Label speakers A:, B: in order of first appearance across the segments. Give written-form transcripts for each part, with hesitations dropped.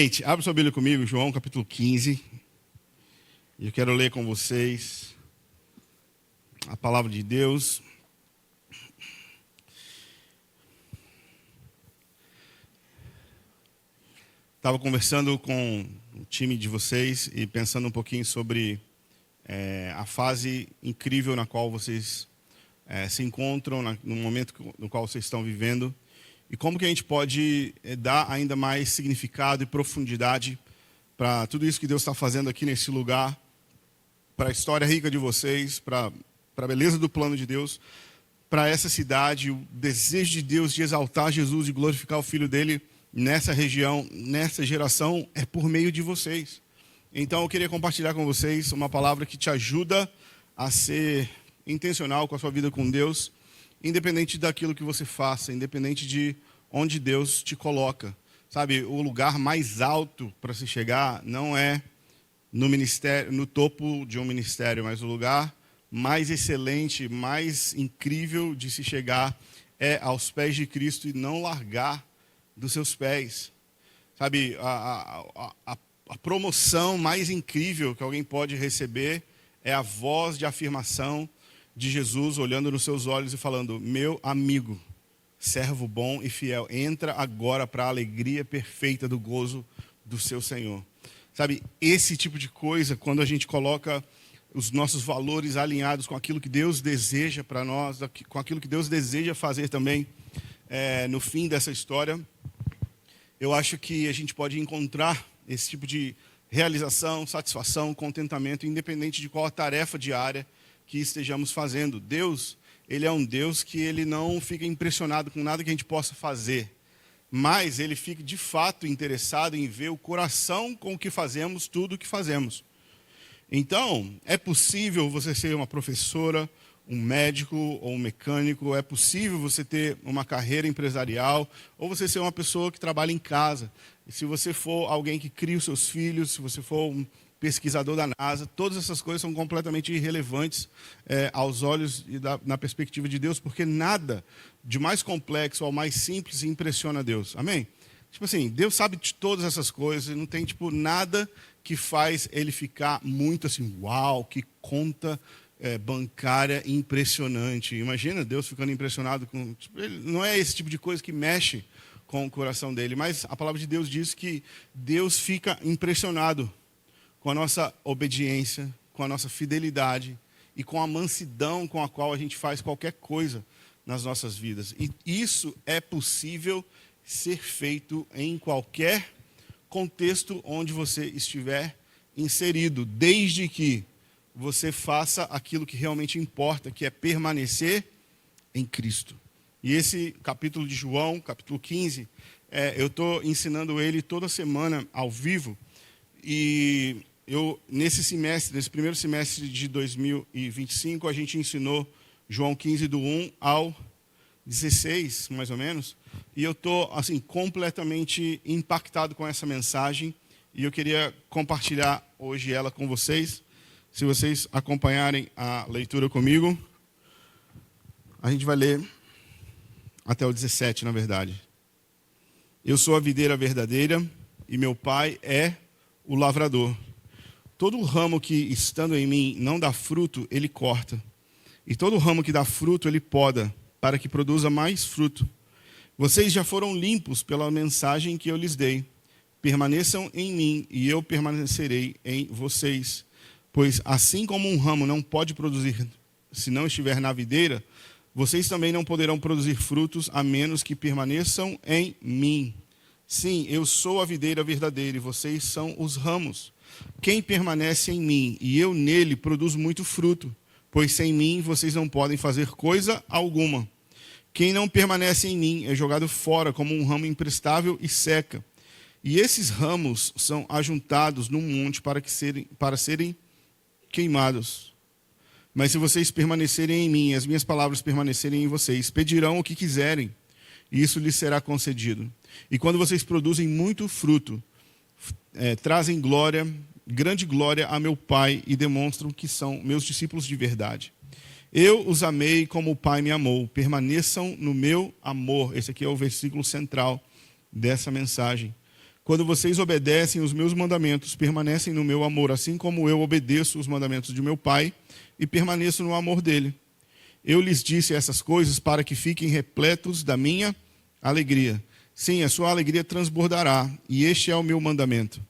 A: Gente, abre sua Bíblia comigo, João capítulo 15. E eu quero ler com vocês a palavra de Deus. Estava conversando com o time de vocês e pensando um pouquinho sobre a fase incrível na qual vocês se encontram, no momento no qual vocês estão vivendo. E como que a gente pode dar ainda mais significado e profundidade para tudo isso que Deus está fazendo aqui nesse lugar, para a história rica de vocês, para a beleza do plano de Deus, para essa cidade, o desejo de Deus de exaltar Jesus e glorificar o Filho dele nessa região, nessa geração, é por meio de vocês. Então eu queria compartilhar com vocês uma palavra que te ajuda a ser intencional com a sua vida com Deus, independente daquilo que você faça, independente de onde Deus te coloca. Sabe, o lugar mais alto para se chegar não é no ministério, no topo de um ministério, mas o lugar mais excelente, mais incrível de se chegar é aos pés de Cristo e não largar dos seus pés. Sabe, a promoção mais incrível que alguém pode receber é a voz de afirmação de Jesus olhando nos seus olhos e falando: meu amigo, servo bom e fiel, entra agora para a alegria perfeita do gozo do seu Senhor. Sabe, esse tipo de coisa, quando a gente coloca os nossos valores alinhados com aquilo que Deus deseja para nós, com aquilo que Deus deseja fazer também no fim dessa história, eu acho que a gente pode encontrar esse tipo de realização, satisfação, contentamento, independente de qual a tarefa diária que estejamos fazendo. Deus, Ele é um Deus que Ele não fica impressionado com nada que a gente possa fazer, mas Ele fica de fato interessado em ver o coração com que fazemos tudo o que fazemos. Então, é possível você ser uma professora, um médico ou um mecânico, é possível você ter uma carreira empresarial, ou você ser uma pessoa que trabalha em casa. E se você for alguém que cria os seus filhos, se você for um pesquisador da NASA, todas essas coisas são completamente irrelevantes aos olhos e na perspectiva de Deus, porque nada de mais complexo ou mais simples impressiona Deus. Amém? Tipo assim, Deus sabe de todas essas coisas, não tem nada que faz Ele ficar muito assim, uau, que conta bancária impressionante. Imagina Deus ficando impressionado com... não é esse tipo de coisa que mexe com o coração dele, mas a palavra de Deus diz que Deus fica impressionado com a nossa obediência, com a nossa fidelidade e com a mansidão com a qual a gente faz qualquer coisa nas nossas vidas. E isso é possível ser feito em qualquer contexto onde você estiver inserido, desde que você faça aquilo que realmente importa, que é permanecer em Cristo. E esse capítulo de João, capítulo 15, eu estou ensinando ele toda semana ao vivo. E nesse primeiro semestre de 2025, a gente ensinou João 15, do 1 ao 16, mais ou menos. E eu estou assim, completamente impactado com essa mensagem. E eu queria compartilhar hoje ela com vocês. Se vocês acompanharem a leitura comigo, a gente vai ler até o 17, na verdade. Eu sou a videira verdadeira e meu pai é o lavrador. Todo ramo que, estando em mim, não dá fruto, ele corta. E todo ramo que dá fruto, ele poda, para que produza mais fruto. Vocês já foram limpos pela mensagem que eu lhes dei. Permaneçam em mim e eu permanecerei em vocês. Pois assim como um ramo não pode produzir se não estiver na videira, vocês também não poderão produzir frutos a menos que permaneçam em mim. Sim, eu sou a videira verdadeira e vocês são os ramos. Quem permanece em mim e eu nele produz muito fruto, pois sem mim vocês não podem fazer coisa alguma. Quem não permanece em mim é jogado fora como um ramo imprestável e seca. E esses ramos são ajuntados num monte para serem queimados. Mas se vocês permanecerem em mim e as minhas palavras permanecerem em vocês, pedirão o que quiserem, e isso lhes será concedido. E quando vocês produzem muito fruto, trazem grande glória a meu Pai e demonstram que são meus discípulos de verdade. Eu os amei como o Pai me amou. Permaneçam no meu amor. Esse aqui é o versículo central dessa mensagem. Quando vocês obedecem os meus mandamentos, permanecem no meu amor, assim como eu obedeço os mandamentos de meu Pai e permaneço no amor dele. Eu lhes disse essas coisas para que fiquem repletos da minha alegria. Sim, a sua alegria transbordará, e este é o meu mandamento.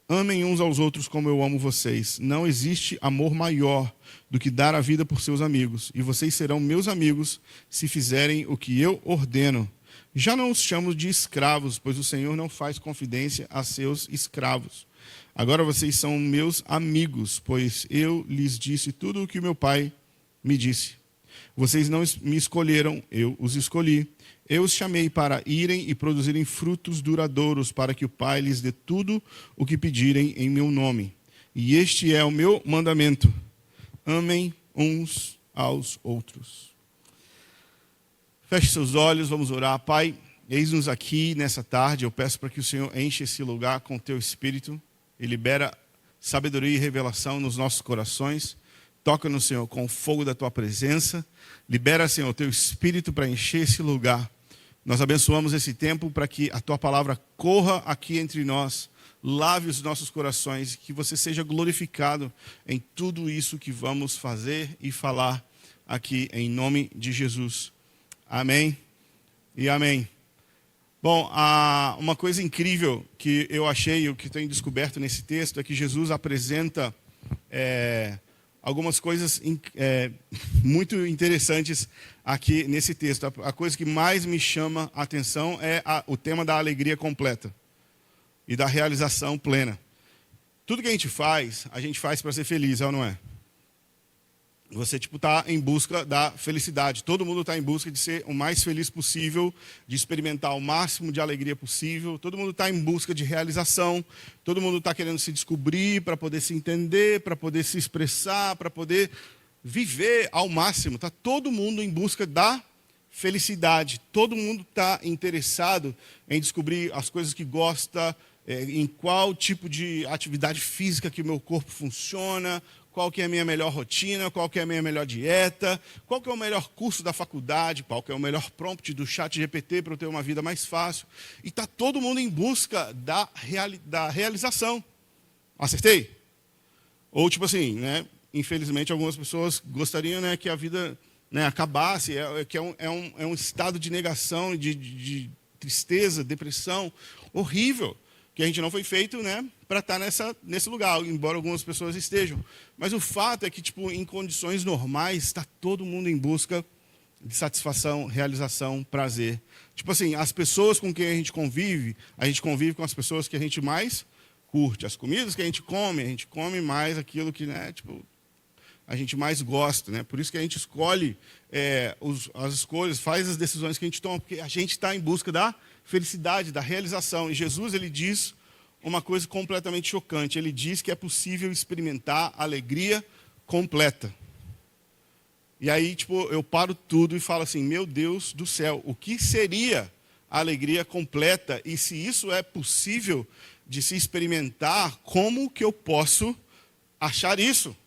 A: Amem uns aos outros como eu amo vocês. Não existe amor maior do que dar a vida por seus amigos. E vocês serão meus amigos se fizerem o que eu ordeno. Já não os chamo de escravos, pois o Senhor não faz confidência a seus escravos. Agora vocês são meus amigos, pois eu lhes disse tudo o que meu Pai me disse. Vocês não me escolheram, eu os escolhi. Eu os chamei para irem e produzirem frutos duradouros, para que o Pai lhes dê tudo o que pedirem em meu nome. E este é o meu mandamento: amem uns aos outros. Feche seus olhos, vamos orar. Pai, eis-nos aqui nessa tarde. Eu peço para que o Senhor enche esse lugar com o teu Espírito e libera sabedoria e revelação nos nossos corações. Toca-nos, Senhor, com o fogo da tua presença. Libera, Senhor, o teu Espírito para encher esse lugar. Nós abençoamos esse tempo para que a tua palavra corra aqui entre nós, lave os nossos corações, que você seja glorificado em tudo isso que vamos fazer e falar aqui, em nome de Jesus. Amém e amém. Bom, uma coisa incrível que eu achei, o que tenho descoberto nesse texto, é que Jesus apresenta algumas coisas muito interessantes aqui nesse texto. A coisa que mais me chama a atenção é o tema da alegria completa e da realização plena. Tudo que a gente faz para ser feliz, é ou não é? Você está em busca da felicidade. Todo mundo está em busca de ser o mais feliz possível, de experimentar o máximo de alegria possível. Todo mundo está em busca de realização. Todo mundo está querendo se descobrir para poder se entender, para poder se expressar, para poder viver ao máximo. Está todo mundo em busca da felicidade. Todo mundo está interessado em descobrir as coisas que gosta, em qual tipo de atividade física que o meu corpo funciona, qual que é a minha melhor rotina, qual que é a minha melhor dieta, qual que é o melhor curso da faculdade, qual que é o melhor prompt do ChatGPT para eu ter uma vida mais fácil. E está todo mundo em busca da realização. Acertei? Ou tipo assim, né? Infelizmente algumas pessoas gostariam, né, que a vida, né, acabasse, que é um estado de negação, de tristeza, depressão horrível, que a gente não foi feito, né, para estar nesse lugar, embora algumas pessoas estejam. Mas o fato é que, em condições normais, está todo mundo em busca de satisfação, realização, prazer. As pessoas com quem a gente convive com as pessoas que a gente mais curte. As comidas que a gente come mais aquilo que, né, a gente mais gosta, né? Por isso que a gente escolhe as escolhas, faz as decisões que a gente toma, porque a gente está em busca da felicidade, da realização. E Jesus, ele diz uma coisa completamente chocante. Ele diz que é possível experimentar alegria completa. E aí, eu paro tudo e falo assim, meu Deus do céu, o que seria a alegria completa? E se isso é possível de se experimentar, como que eu posso achar isso?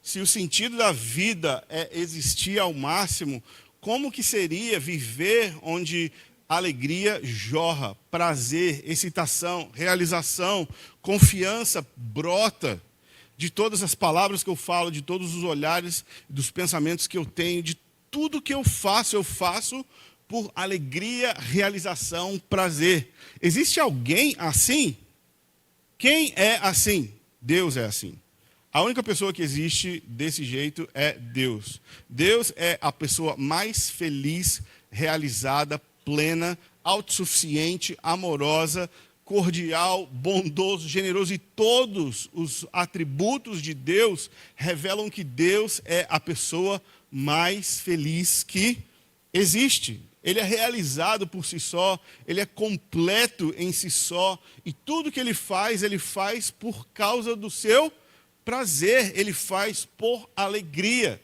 A: Se o sentido da vida é existir ao máximo, como que seria viver onde alegria jorra, prazer, excitação, realização, confiança brota de todas as palavras que eu falo, de todos os olhares, dos pensamentos que eu tenho, de tudo que eu faço por alegria, realização, prazer. Existe alguém assim? Quem é assim? Deus é assim. A única pessoa que existe desse jeito é Deus. Deus é a pessoa mais feliz, realizada, plena, autossuficiente, amorosa, cordial, bondoso, generoso. E todos os atributos de Deus revelam que Deus é a pessoa mais feliz que existe. Ele é realizado por si só, ele é completo em si só. E tudo que ele faz por causa do seu prazer, ele faz por alegria.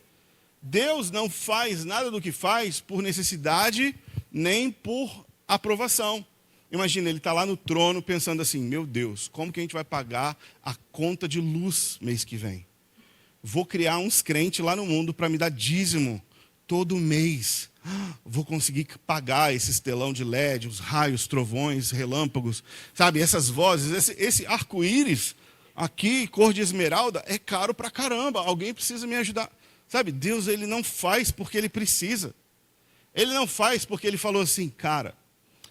A: Deus não faz nada do que faz por necessidade, nem por aprovação. Imagina, ele está lá no trono pensando assim, meu Deus, como que a gente vai pagar a conta de luz mês que vem? Vou criar uns crentes lá no mundo para me dar dízimo todo mês vou conseguir pagar esse telão de LED, os raios, trovões, relâmpagos, sabe? Essas vozes, esse arco-íris aqui, cor de esmeralda, é caro pra caramba. Alguém precisa me ajudar. Sabe, Deus, ele não faz porque ele precisa. Ele não faz porque ele falou assim, cara,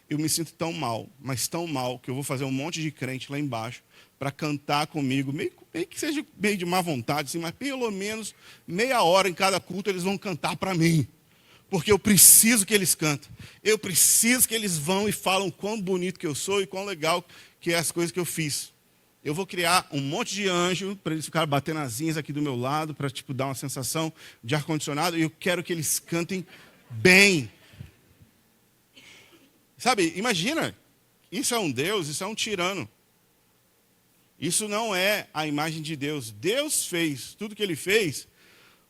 A: eu me sinto tão mal, mas tão mal, que eu vou fazer um monte de crente lá embaixo para cantar comigo, meio que seja meio de má vontade, assim, mas pelo menos meia hora em cada culto eles vão cantar para mim. Porque eu preciso que eles cantem. Eu preciso que eles vão e falam quão bonito que eu sou e quão legal que é as coisas que eu fiz. Eu vou criar um monte de anjo para eles ficarem batendo asinhas aqui do meu lado, para tipo, dar uma sensação de ar-condicionado, e eu quero que eles cantem bem. Sabe, imagina, isso é um Deus, isso é um tirano. Isso não é a imagem de Deus. Deus fez tudo que ele fez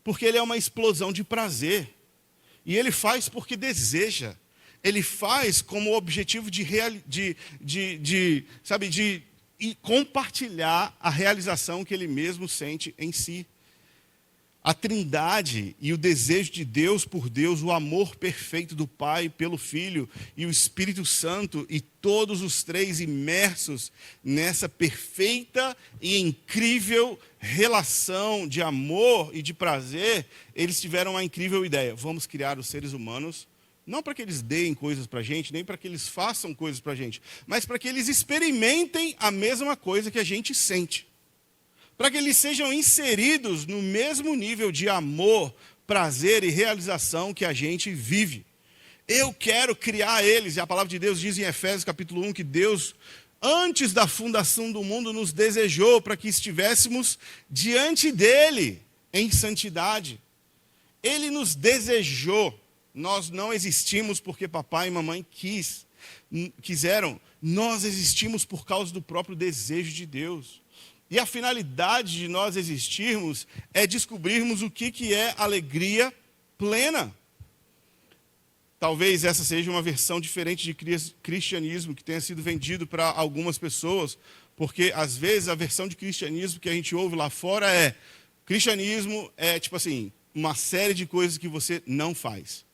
A: porque ele é uma explosão de prazer. E ele faz porque deseja. Ele faz como objetivo de compartilhar a realização que ele mesmo sente em si. A trindade e o desejo de Deus por Deus, o amor perfeito do Pai pelo Filho e o Espírito Santo, e todos os três imersos nessa perfeita e incrível relação de amor e de prazer, eles tiveram uma incrível ideia. Vamos criar os seres humanos, não para que eles deem coisas para a gente, nem para que eles façam coisas para a gente, mas para que eles experimentem a mesma coisa que a gente sente. Para que eles sejam inseridos no mesmo nível de amor, prazer e realização que a gente vive. Eu quero criar eles, e a palavra de Deus diz em Efésios capítulo 1 que Deus, antes da fundação do mundo, nos desejou para que estivéssemos diante dele em santidade. Ele nos desejou. Nós não existimos porque papai e mamãe quiseram. Nós existimos por causa do próprio desejo de Deus. E a finalidade de nós existirmos é descobrirmos o que é alegria plena. Talvez essa seja uma versão diferente de cristianismo que tenha sido vendido para algumas pessoas, porque às vezes a versão de cristianismo que a gente ouve lá fora é: cristianismo é tipo assim, uma série de coisas que você não faz.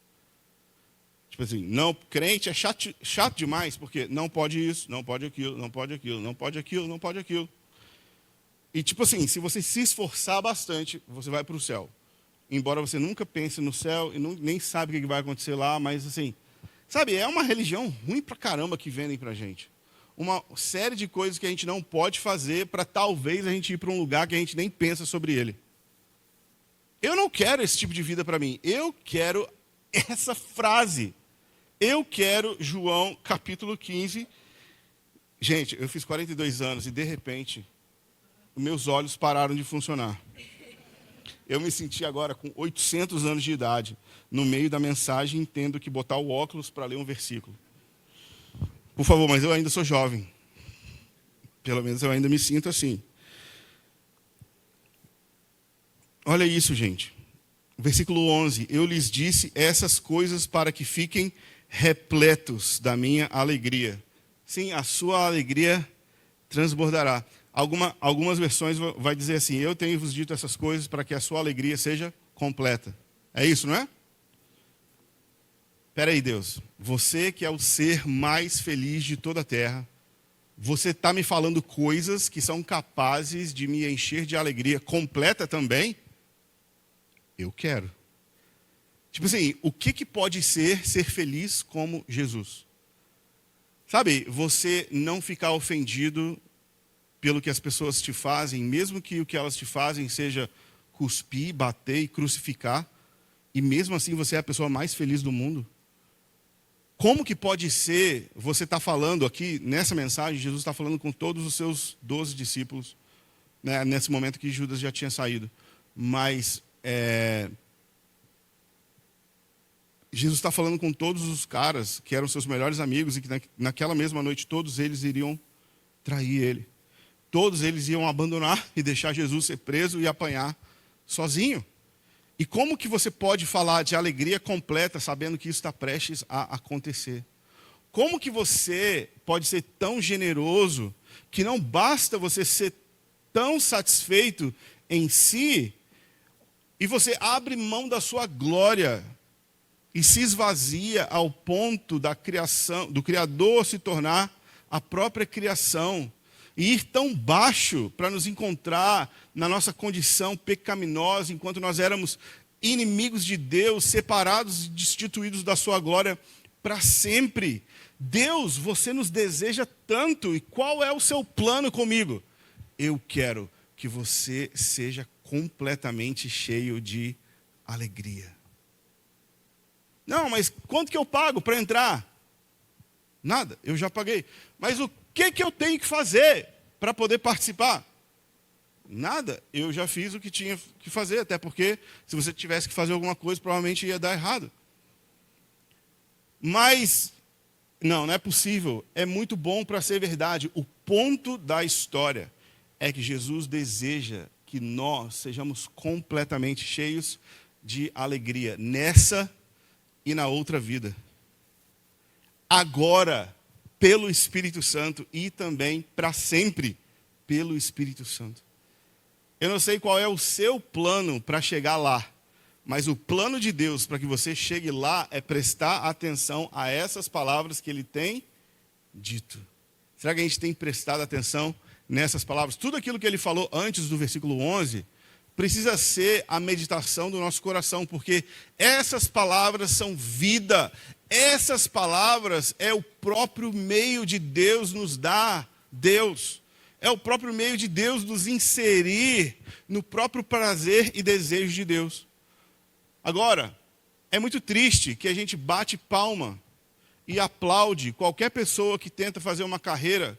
A: Tipo assim, não, crente é chato demais, porque não pode isso, não pode aquilo, não pode aquilo, não pode aquilo, não pode aquilo. E tipo assim, se você se esforçar bastante, você vai para o céu. Embora você nunca pense no céu e nem sabe o que vai acontecer lá, mas assim, sabe, é uma religião ruim pra caramba que vendem pra gente. Uma série de coisas que a gente não pode fazer para talvez a gente ir para um lugar que a gente nem pensa sobre ele. Eu não quero esse tipo de vida para mim. Eu quero essa frase. Eu quero João capítulo 15. Gente, eu fiz 42 anos e de repente meus olhos pararam de funcionar. Eu me senti agora com 800 anos de idade, no meio da mensagem, tendo que botar o óculos para ler um versículo. Por favor, mas eu ainda sou jovem. Pelo menos eu ainda me sinto assim. Olha isso, gente. Versículo 11. Eu lhes disse essas coisas para que fiquem repletos da minha alegria. Sim, a sua alegria transbordará. Algumas versões vai dizer assim: eu tenho vos dito essas coisas para que a sua alegria seja completa. É isso, não é? Espera aí, Deus. Você que é o ser mais feliz de toda a terra, você está me falando coisas que são capazes de me encher de alegria completa também? Eu quero. Tipo assim, o que pode ser feliz como Jesus? Sabe, você não ficar ofendido pelo que as pessoas te fazem, mesmo que o que elas te fazem seja cuspir, bater e crucificar, e mesmo assim você é a pessoa mais feliz do mundo. Como que pode ser, você está falando aqui, nessa mensagem, Jesus está falando com todos os seus 12 discípulos, né, nesse momento que Judas já tinha saído, mas Jesus está falando com todos os caras que eram seus melhores amigos e que naquela mesma noite todos eles iriam trair ele. Todos eles iam abandonar e deixar Jesus ser preso e apanhar sozinho. E como que você pode falar de alegria completa sabendo que isso está prestes a acontecer? Como que você pode ser tão generoso que não basta você ser tão satisfeito em si e você abre mão da sua glória e se esvazia ao ponto da criação, do Criador se tornar a própria criação, e ir tão baixo para nos encontrar na nossa condição pecaminosa, enquanto nós éramos inimigos de Deus, separados e destituídos da sua glória para sempre. Deus, você nos deseja tanto, e qual é o seu plano comigo? Eu quero que você seja completamente cheio de alegria. Não, mas quanto que eu pago para entrar? Nada, eu já paguei. Mas o que eu tenho que fazer para poder participar? Nada, eu já fiz o que tinha que fazer, até porque se você tivesse que fazer alguma coisa, provavelmente ia dar errado. Mas, não é possível, é muito bom para ser verdade. O ponto da história é que Jesus deseja que nós sejamos completamente cheios de alegria, nessa e na outra vida. Agora, pelo Espírito Santo, e também para sempre pelo Espírito Santo. Eu não sei qual é o seu plano para chegar lá, mas o plano de Deus para que você chegue lá é prestar atenção a essas palavras que Ele tem dito. Será que a gente tem prestado atenção nessas palavras? Tudo aquilo que Ele falou antes do versículo 11 precisa ser a meditação do nosso coração, porque essas palavras são vida. Essas palavras é o próprio meio de Deus nos dar. Deus é o próprio meio de Deus nos inserir no próprio prazer e desejo de Deus. Agora, é muito triste que a gente bate palma e aplaude qualquer pessoa que tenta fazer uma carreira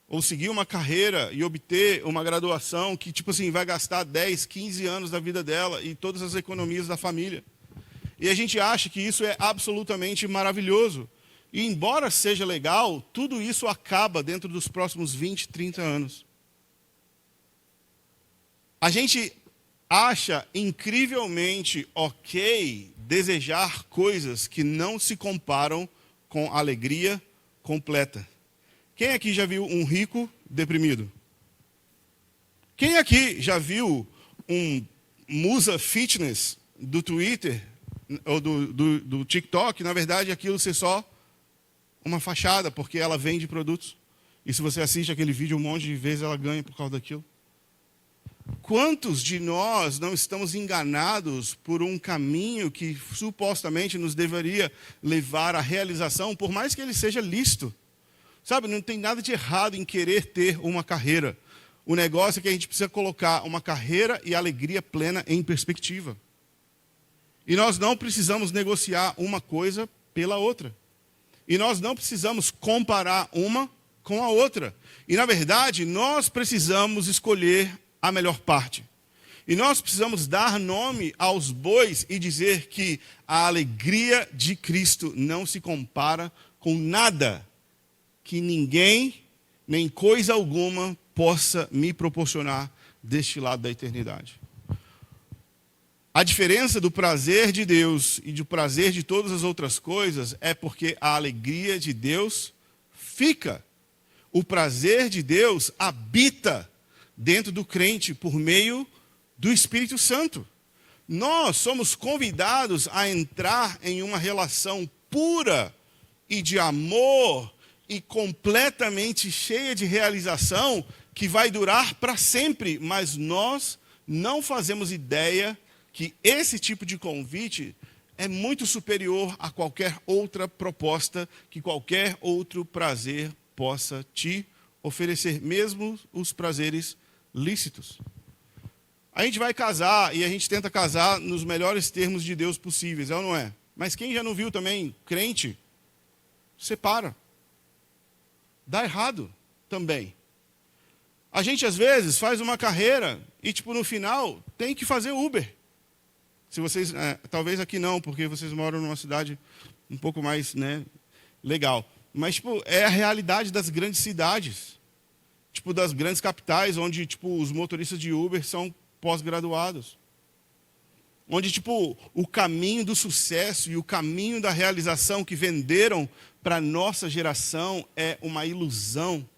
A: ou seguir uma carreira e obter uma graduação que, tipo assim, vai gastar 10, 15 anos da vida dela e todas as economias da família. E a gente acha que isso é absolutamente maravilhoso. E embora seja legal, tudo isso acaba dentro dos próximos 20, 30 anos. A gente acha incrivelmente ok desejar coisas que não se comparam com alegria completa. Quem aqui já viu um rico deprimido? Quem aqui já viu um musa fitness do Twitter ou do TikTok? Na verdade, aquilo ser só uma fachada, porque ela vende produtos. E se você assiste aquele vídeo um monte de vezes, ela ganha por causa daquilo. Quantos de nós não estamos enganados por um caminho que supostamente nos deveria levar à realização, por mais que ele seja lícito? Sabe, não tem nada de errado em querer ter uma carreira. O negócio é que a gente precisa colocar uma carreira e alegria plena em perspectiva. E nós não precisamos negociar uma coisa pela outra. E nós não precisamos comparar uma com a outra. E, na verdade, nós precisamos escolher a melhor parte. E nós precisamos dar nome aos bois e dizer que a alegria de Cristo não se compara com nada que ninguém, nem coisa alguma, possa me proporcionar deste lado da eternidade. A diferença do prazer de Deus e do prazer de todas as outras coisas é porque a alegria de Deus fica. O prazer de Deus habita dentro do crente por meio do Espírito Santo. Nós somos convidados a entrar em uma relação pura e de amor e completamente cheia de realização que vai durar para sempre, mas nós não fazemos ideia que esse tipo de convite é muito superior a qualquer outra proposta que qualquer outro prazer possa te oferecer, mesmo os prazeres lícitos. A gente vai casar e a gente tenta casar nos melhores termos de Deus possíveis, é ou não é? Mas quem já não viu também crente, separa. Dá errado também. A gente às vezes faz uma carreira e no final tem que fazer Uber. Se vocês, talvez aqui não, porque vocês moram numa cidade um pouco mais, legal. Mas é a realidade das grandes cidades. Das grandes capitais, onde os motoristas de Uber são pós-graduados. Onde o caminho do sucesso e o caminho da realização que venderam para a nossa geração é uma ilusão.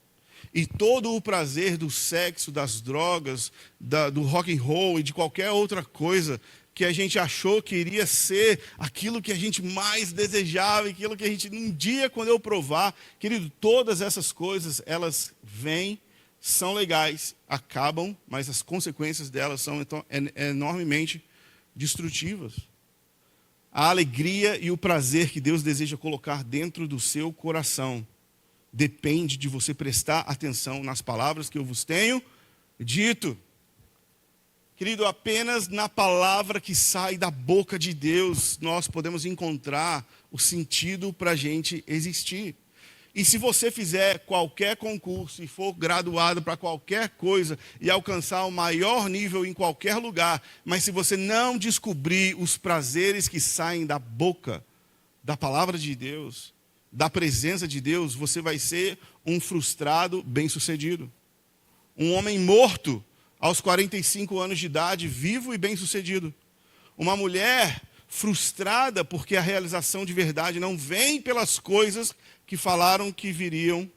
A: E todo o prazer do sexo, das drogas, do rock and roll e de qualquer outra coisa que a gente achou que iria ser aquilo que a gente mais desejava, aquilo que a gente, um dia quando eu provar, querido, todas essas coisas, elas vêm, são legais, acabam, mas as consequências delas são então, enormemente destrutivas. A alegria e o prazer que Deus deseja colocar dentro do seu coração depende de você prestar atenção nas palavras que eu vos tenho dito. Querido, apenas na palavra que sai da boca de Deus nós podemos encontrar o sentido para a gente existir. E se você fizer qualquer concurso e for graduado para qualquer coisa e alcançar o maior nível em qualquer lugar, mas se você não descobrir os prazeres que saem da boca, da palavra de Deus, da presença de Deus, você vai ser um frustrado bem-sucedido. Um homem morto aos 45 anos de idade, vivo e bem-sucedido. Uma mulher frustrada porque a realização de verdade não vem pelas coisas que falaram que viriam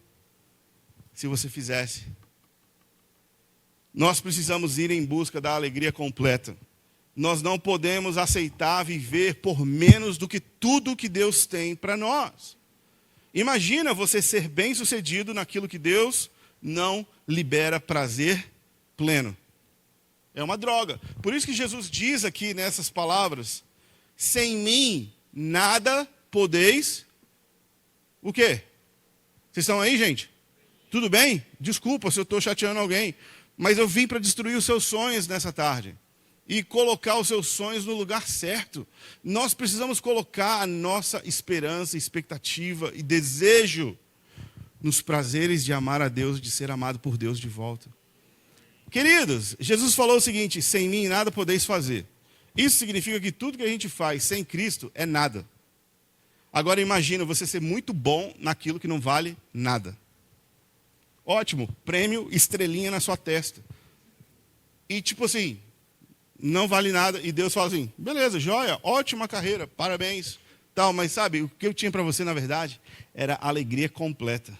A: se você fizesse. Nós precisamos ir em busca da alegria completa. Nós não podemos aceitar viver por menos do que tudo que Deus tem para nós. Imagina você ser bem-sucedido naquilo que Deus não libera prazer pleno. É uma droga. Por isso que Jesus diz aqui nessas palavras: sem mim nada podeis. O quê? Vocês estão aí, gente? Tudo bem? Desculpa se eu estou chateando alguém, mas eu vim para destruir os seus sonhos nessa tarde e colocar os seus sonhos no lugar certo. Nós precisamos colocar a nossa esperança, expectativa e desejo nos prazeres de amar a Deus, de ser amado por Deus de volta. Queridos, Jesus falou o seguinte: sem mim nada podeis fazer. Isso significa que tudo que a gente faz sem Cristo é nada. Agora imagina você ser muito bom naquilo que não vale nada. Ótimo, prêmio, estrelinha na sua testa. E tipo assim, não vale nada. E Deus fala assim: beleza, joia, ótima carreira, parabéns. Tal, mas sabe, o que eu tinha para você na verdade era alegria completa.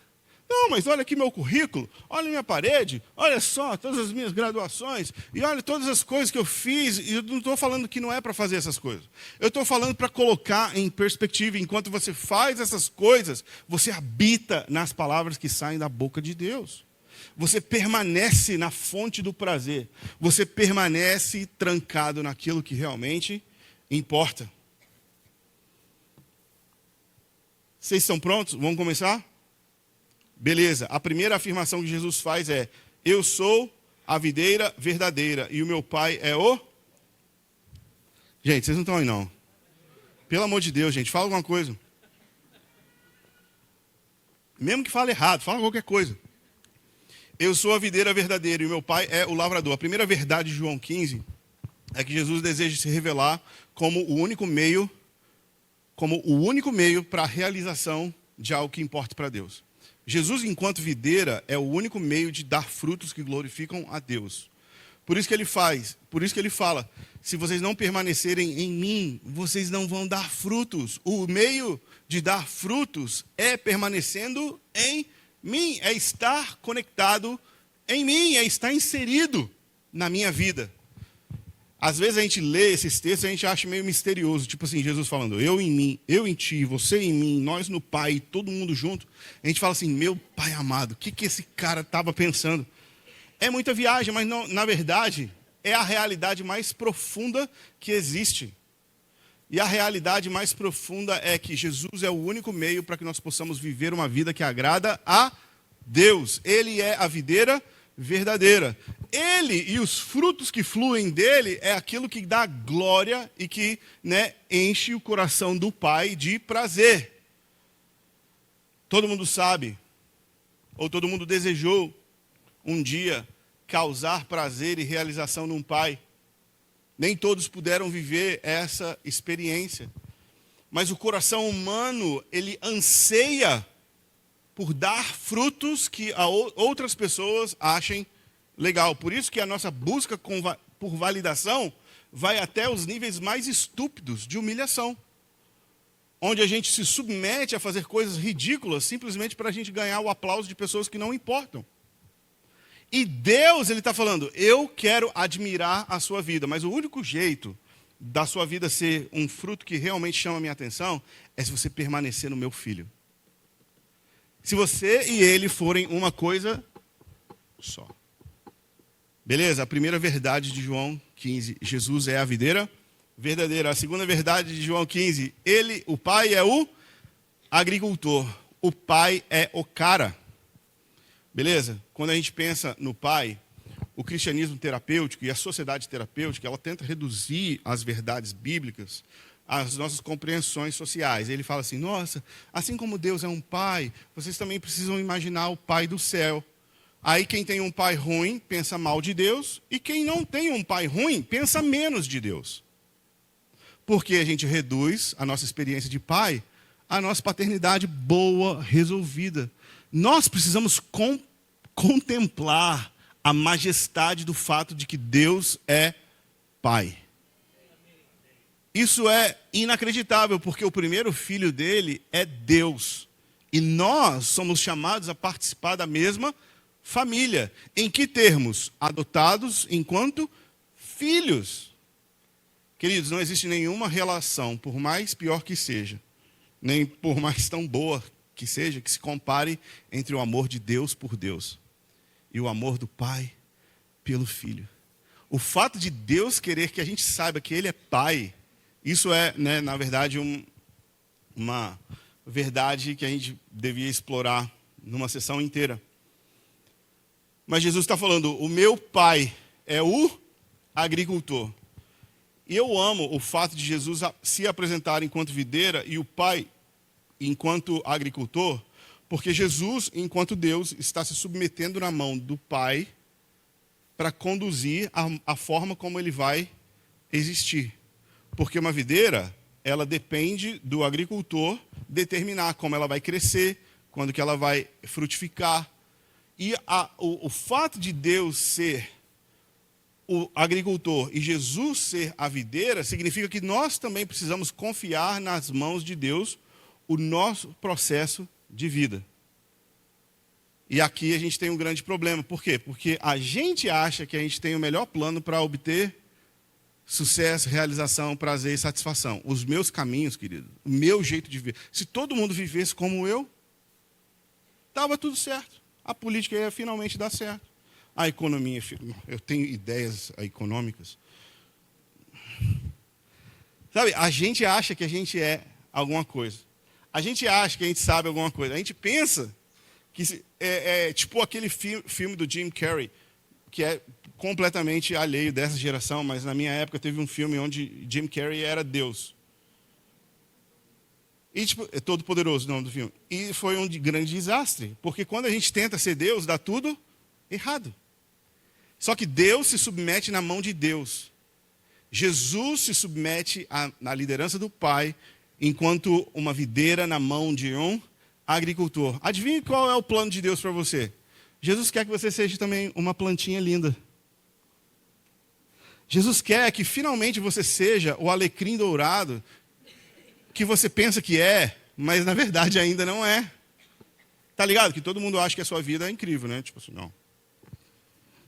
A: Não, mas olha aqui meu currículo, olha minha parede, olha só todas as minhas graduações, e olha todas as coisas que eu fiz, e eu não estou falando que não é para fazer essas coisas. Eu estou falando para colocar em perspectiva, enquanto você faz essas coisas, você habita nas palavras que saem da boca de Deus. Você permanece na fonte do prazer, você permanece trancado naquilo que realmente importa. Vocês estão prontos? Vamos começar? Beleza, a primeira afirmação que Jesus faz é: eu sou a videira verdadeira e o meu pai é o... Gente, vocês não estão aí não. Pelo amor de Deus, gente, fala alguma coisa. Mesmo que fale errado, fala qualquer coisa. Eu sou a videira verdadeira e o meu pai é o lavrador. A primeira verdade de João 15 é que Jesus deseja se revelar como o único meio para a realização de algo que importa para Deus. Jesus, enquanto videira, é o único meio de dar frutos que glorificam a Deus. Por isso que ele fala: se vocês não permanecerem em mim, vocês não vão dar frutos. O meio de dar frutos é permanecendo em mim, é estar conectado em mim, é estar inserido na minha vida. Às vezes a gente lê esses textos e a gente acha meio misterioso, tipo assim, Jesus falando: eu em mim, eu em ti, você em mim, nós no Pai, todo mundo junto. A gente fala assim: meu Pai amado, o que esse cara estava pensando? É muita viagem, mas não, na verdade, é a realidade mais profunda que existe. E a realidade mais profunda é que Jesus é o único meio para que nós possamos viver uma vida que agrada a Deus. Ele é a videira verdadeira. Ele e os frutos que fluem dele é aquilo que dá glória e que, enche o coração do Pai de prazer. Todo mundo sabe, ou todo mundo desejou um dia causar prazer e realização num pai. Nem todos puderam viver essa experiência. Mas o coração humano, ele anseia por dar frutos que outras pessoas achem legal. Por isso que a nossa busca por validação vai até os níveis mais estúpidos de humilhação. Onde a gente se submete a fazer coisas ridículas simplesmente para a gente ganhar o aplauso de pessoas que não importam. E Deus, ele está falando: eu quero admirar a sua vida, mas o único jeito da sua vida ser um fruto que realmente chama a minha atenção é se você permanecer no meu filho. Se você e ele forem uma coisa só. Beleza? A primeira verdade de João 15, Jesus é a videira verdadeira. A segunda verdade de João 15, o pai é o agricultor. O pai é o cara. Beleza? Quando a gente pensa no pai, o cristianismo terapêutico e a sociedade terapêutica, ela tenta reduzir as verdades bíblicas às nossas compreensões sociais. Ele fala assim, nossa, assim como Deus é um pai, vocês também precisam imaginar o pai do céu. Aí quem tem um pai ruim pensa mal de Deus, e quem não tem um pai ruim pensa menos de Deus. Porque a gente reduz a nossa experiência de pai à nossa paternidade boa, resolvida. Nós precisamos contemplar a majestade do fato de que Deus é pai. Isso é inacreditável, porque o primeiro filho dele é Deus. E nós somos chamados a participar da mesma família. Em que termos? Adotados enquanto filhos. Queridos, não existe nenhuma relação, por mais pior que seja, nem por mais tão boa que seja, que se compare entre o amor de Deus por Deus e o amor do Pai pelo Filho. O fato de Deus querer que a gente saiba que Ele é Pai, isso é, na verdade, uma verdade que a gente devia explorar numa sessão inteira. Mas Jesus está falando, o meu Pai é o agricultor. E eu amo o fato de Jesus se apresentar enquanto videira e o Pai enquanto agricultor, porque Jesus, enquanto Deus, está se submetendo na mão do Pai para conduzir a forma como ele vai existir. Porque uma videira, ela depende do agricultor determinar como ela vai crescer, quando que ela vai frutificar. E o fato de Deus ser o agricultor e Jesus ser a videira, significa que nós também precisamos confiar nas mãos de Deus o nosso processo de vida. E aqui a gente tem um grande problema. Por quê? Porque a gente acha que a gente tem o melhor plano para obter sucesso, realização, prazer e satisfação. Os meus caminhos, querido, o meu jeito de viver. Se todo mundo vivesse como eu, estava tudo certo. A política ia finalmente dar certo. A economia, eu tenho ideias econômicas. Sabe, a gente acha que a gente é alguma coisa. A gente acha que a gente sabe alguma coisa. A gente pensa que é tipo aquele filme do Jim Carrey, que é completamente alheio dessa geração, mas na minha época teve um filme onde Jim Carrey era Deus. E tipo, é todo poderoso o nome do filme. E foi um grande desastre, porque quando a gente tenta ser Deus, dá tudo errado. Só que Deus se submete na mão de Deus. Jesus se submete na liderança do Pai, enquanto uma videira na mão de um agricultor. Adivinhe qual é o plano de Deus para você? Jesus quer que você seja também uma plantinha linda. Jesus quer que finalmente você seja o alecrim dourado que você pensa que é, mas na verdade ainda não é. Tá ligado? Que todo mundo acha que a sua vida é incrível, né? Tipo assim, não.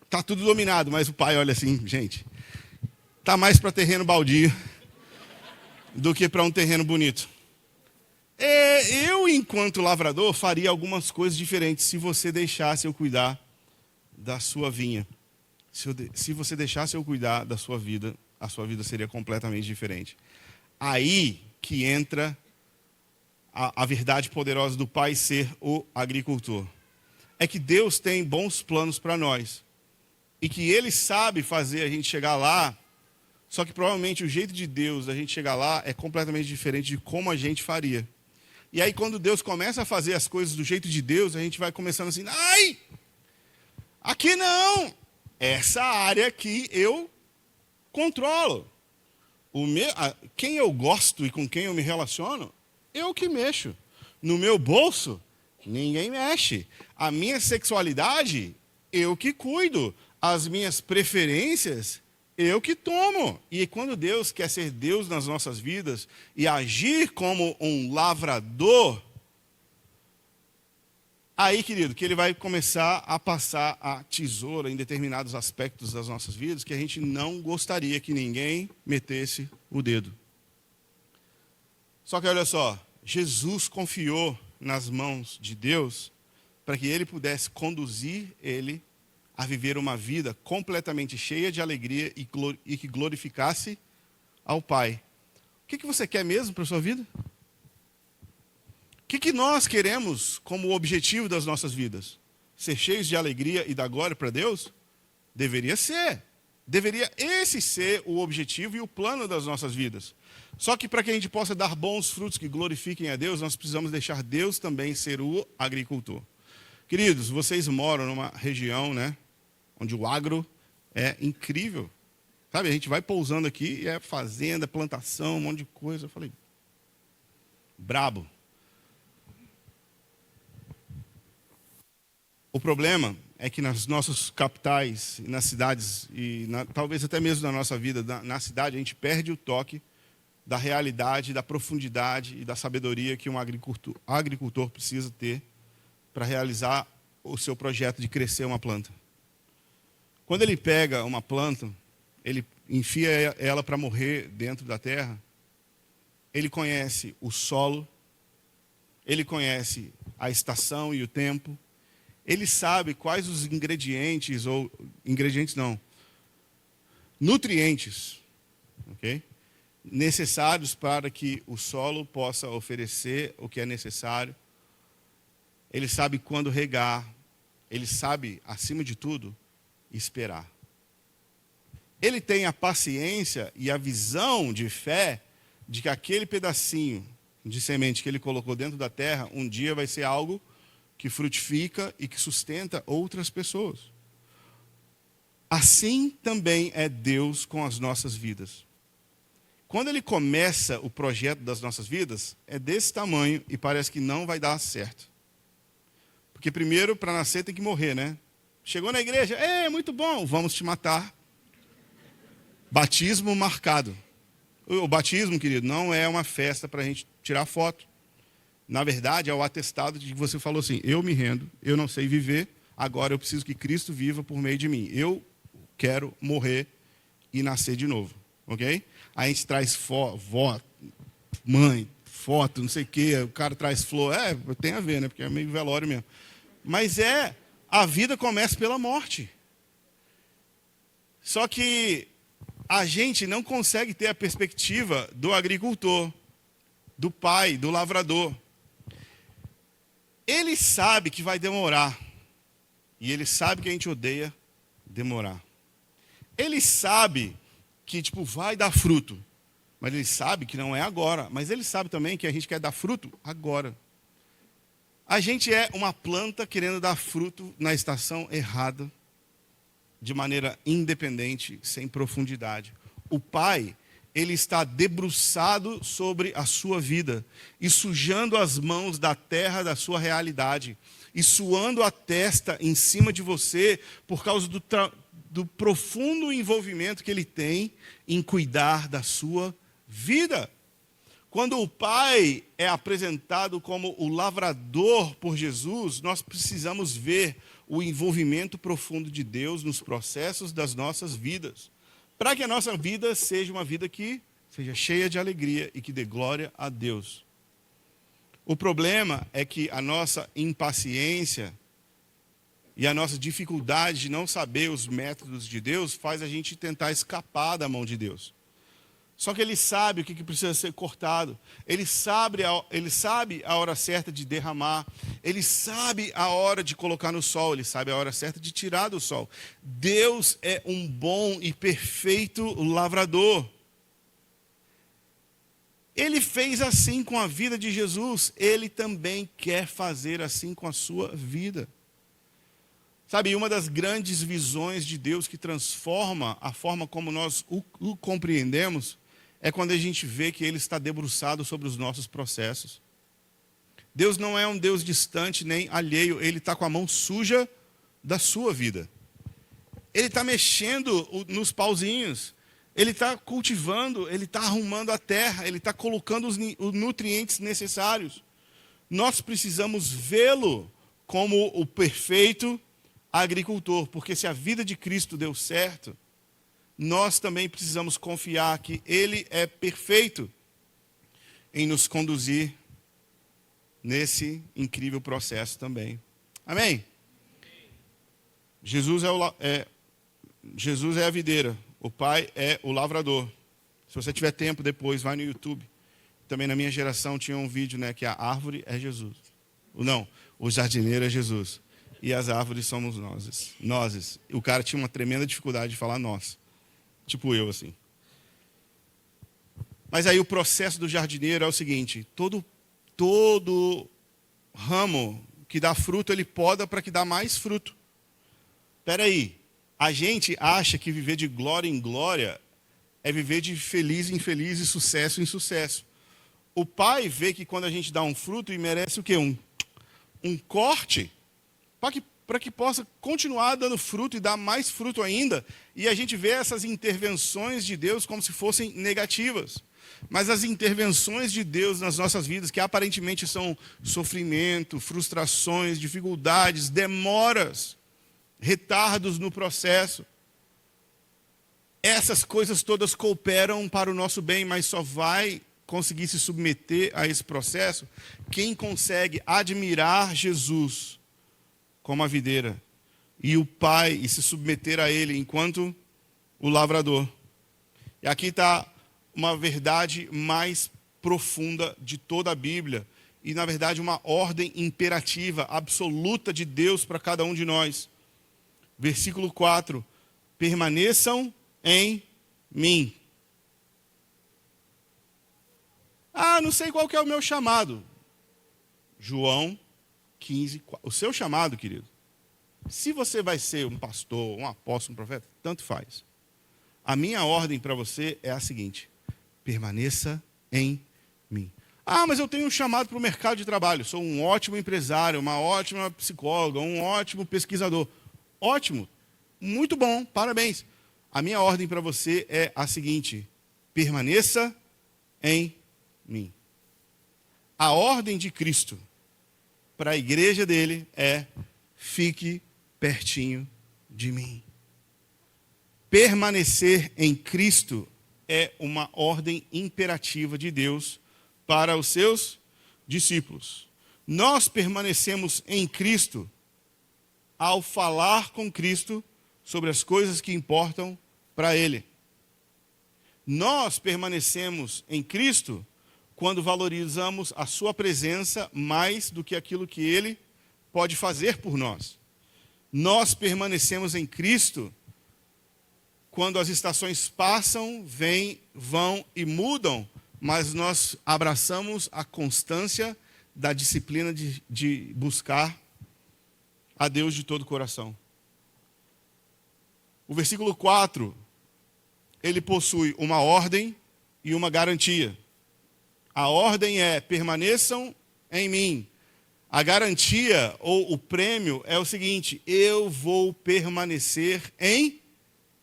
A: Tá tudo dominado, mas o pai olha assim, gente, tá mais para terreno baldio do que para um terreno bonito. Eu, enquanto lavrador, faria algumas coisas diferentes se você deixasse eu cuidar da sua vinha. Se você deixasse eu cuidar da sua vida, a sua vida seria completamente diferente. Aí que entra a verdade poderosa do Pai ser o agricultor. É que Deus tem bons planos para nós. E que Ele sabe fazer a gente chegar lá, só que provavelmente o jeito de Deus da gente chegar lá é completamente diferente de como a gente faria. E aí quando Deus começa a fazer as coisas do jeito de Deus, a gente vai começando assim, ai, aqui não, essa área aqui eu controlo. Quem eu gosto e com quem eu me relaciono, eu que mexo. No meu bolso, ninguém mexe. A minha sexualidade, eu que cuido. As minhas preferências, eu que tomo. E quando Deus quer ser Deus nas nossas vidas e agir como um lavrador, Aí, querido, que ele vai começar a passar a tesoura em determinados aspectos das nossas vidas que a gente não gostaria que ninguém metesse o dedo. Só que olha só, Jesus confiou nas mãos de Deus para que ele pudesse conduzir ele a viver uma vida completamente cheia de alegria e que glorificasse ao Pai. O que você quer mesmo para a sua vida? O que nós queremos como objetivo das nossas vidas? Ser cheios de alegria e dar glória para Deus? Deveria ser. Deveria esse ser o objetivo e o plano das nossas vidas. Só que para que a gente possa dar bons frutos que glorifiquem a Deus, nós precisamos deixar Deus também ser o agricultor. Queridos, vocês moram numa região, né, onde o agro é incrível. Sabe, a gente vai pousando aqui e é fazenda, plantação, um monte de coisa. Eu falei, brabo. O problema é que nas nossas capitais, nas cidades, e talvez até mesmo na nossa vida, na cidade, a gente perde o toque da realidade, da profundidade e da sabedoria que um agricultor precisa ter para realizar o seu projeto de crescer uma planta. Quando ele pega uma planta, ele enfia ela para morrer dentro da terra, ele conhece o solo, ele conhece a estação e o tempo, ele sabe quais os nutrientes, ok? Necessários para que o solo possa oferecer o que é necessário. Ele sabe quando regar, ele sabe, acima de tudo, esperar. Ele tem a paciência e a visão de fé de que aquele pedacinho de semente que ele colocou dentro da terra, um dia vai ser algo que frutifica e que sustenta outras pessoas. Assim também é Deus com as nossas vidas. Quando ele começa o projeto das nossas vidas, é desse tamanho e parece que não vai dar certo. Porque primeiro, para nascer, tem que morrer, né? Chegou na igreja, muito bom, vamos te matar. Batismo marcado. O batismo, querido, não é uma festa para a gente tirar foto. Na verdade, é o atestado de que você falou assim, eu me rendo, eu não sei viver, agora eu preciso que Cristo viva por meio de mim. Eu quero morrer e nascer de novo, ok? A gente traz vó, mãe, foto, não sei o quê, o cara traz flor, tem a ver, né? Porque é meio velório mesmo. Mas a vida começa pela morte. Só que a gente não consegue ter a perspectiva do agricultor, do pai, do lavrador. Ele sabe que vai demorar. E ele sabe que a gente odeia demorar. Ele sabe que, vai dar fruto. Mas ele sabe que não é agora. Mas ele sabe também que a gente quer dar fruto agora. A gente é uma planta querendo dar fruto na estação errada, de maneira independente, sem profundidade. O pai, ele está debruçado sobre a sua vida e sujando as mãos da terra da sua realidade e suando a testa em cima de você por causa do profundo envolvimento que ele tem em cuidar da sua vida. Quando o Pai é apresentado como o lavrador por Jesus, nós precisamos ver o envolvimento profundo de Deus nos processos das nossas vidas, para que a nossa vida seja uma vida que seja cheia de alegria e que dê glória a Deus. O problema é que a nossa impaciência e a nossa dificuldade de não saber os métodos de Deus faz a gente tentar escapar da mão de Deus. Só que ele sabe o que precisa ser cortado. Ele sabe a hora certa de derramar. Ele sabe a hora de colocar no sol. Ele sabe a hora certa de tirar do sol. Deus é um bom e perfeito lavrador. Ele fez assim com a vida de Jesus. Ele também quer fazer assim com a sua vida. Sabe, uma das grandes visões de Deus que transforma a forma como nós o compreendemos é quando a gente vê que Ele está debruçado sobre os nossos processos. Deus não é um Deus distante nem alheio, Ele está com a mão suja da sua vida. Ele está mexendo nos pauzinhos, Ele está cultivando, Ele está arrumando a terra, Ele está colocando os nutrientes necessários. Nós precisamos vê-lo como o perfeito agricultor, porque se a vida de Cristo deu certo, nós também precisamos confiar que Ele é perfeito em nos conduzir nesse incrível processo também. Amém? Jesus é a videira, o Pai é o lavrador. Se você tiver tempo depois, vai no YouTube. Também na minha geração tinha um vídeo, né, que a árvore é Jesus. Não, o jardineiro é Jesus. E as árvores somos nós. Nós. O cara tinha uma tremenda dificuldade de falar nós. Tipo eu, assim. Mas aí o processo do jardineiro é o seguinte: todo ramo que dá fruto, ele poda para que dá mais fruto. Espera aí, a gente acha que viver de glória em glória é viver de feliz em feliz e sucesso em sucesso. O Pai vê que quando a gente dá um fruto, e merece o quê? Um corte, para que possa continuar dando fruto e dar mais fruto ainda. E a gente vê essas intervenções de Deus como se fossem negativas. Mas as intervenções de Deus nas nossas vidas, que aparentemente são sofrimento, frustrações, dificuldades, demoras, retardos no processo, essas coisas todas cooperam para o nosso bem, mas só vai conseguir se submeter a esse processo quem consegue admirar Jesus como a videira e o Pai, e se submeter a Ele enquanto o lavrador. E aqui está uma verdade mais profunda de toda a Bíblia, e na verdade uma ordem imperativa, absoluta de Deus para cada um de nós. Versículo 4: permaneçam em mim. Não sei qual que é o meu chamado. João 15, 4. O seu chamado, querido. Se você vai ser um pastor, um apóstolo, um profeta, tanto faz. A minha ordem para você é a seguinte: permaneça em mim. Mas eu tenho um chamado para o mercado de trabalho. Sou um ótimo empresário, uma ótima psicóloga, um ótimo pesquisador. Ótimo, muito bom, parabéns. A minha ordem para você é a seguinte: permaneça em mim. A ordem de Cristo para a igreja dele é: fique pertinho de mim. Permanecer em Cristo é uma ordem imperativa de Deus para os seus discípulos. Nós permanecemos em Cristo ao falar com Cristo sobre as coisas que importam para Ele. Nós permanecemos em Cristo quando valorizamos a sua presença mais do que aquilo que Ele pode fazer por nós. Nós permanecemos em Cristo quando as estações passam, vêm, vão e mudam, mas nós abraçamos a constância da disciplina de buscar a Deus de todo o coração. O versículo 4, ele possui uma ordem e uma garantia. A ordem é: permaneçam em mim. A garantia ou o prêmio é o seguinte: eu vou permanecer em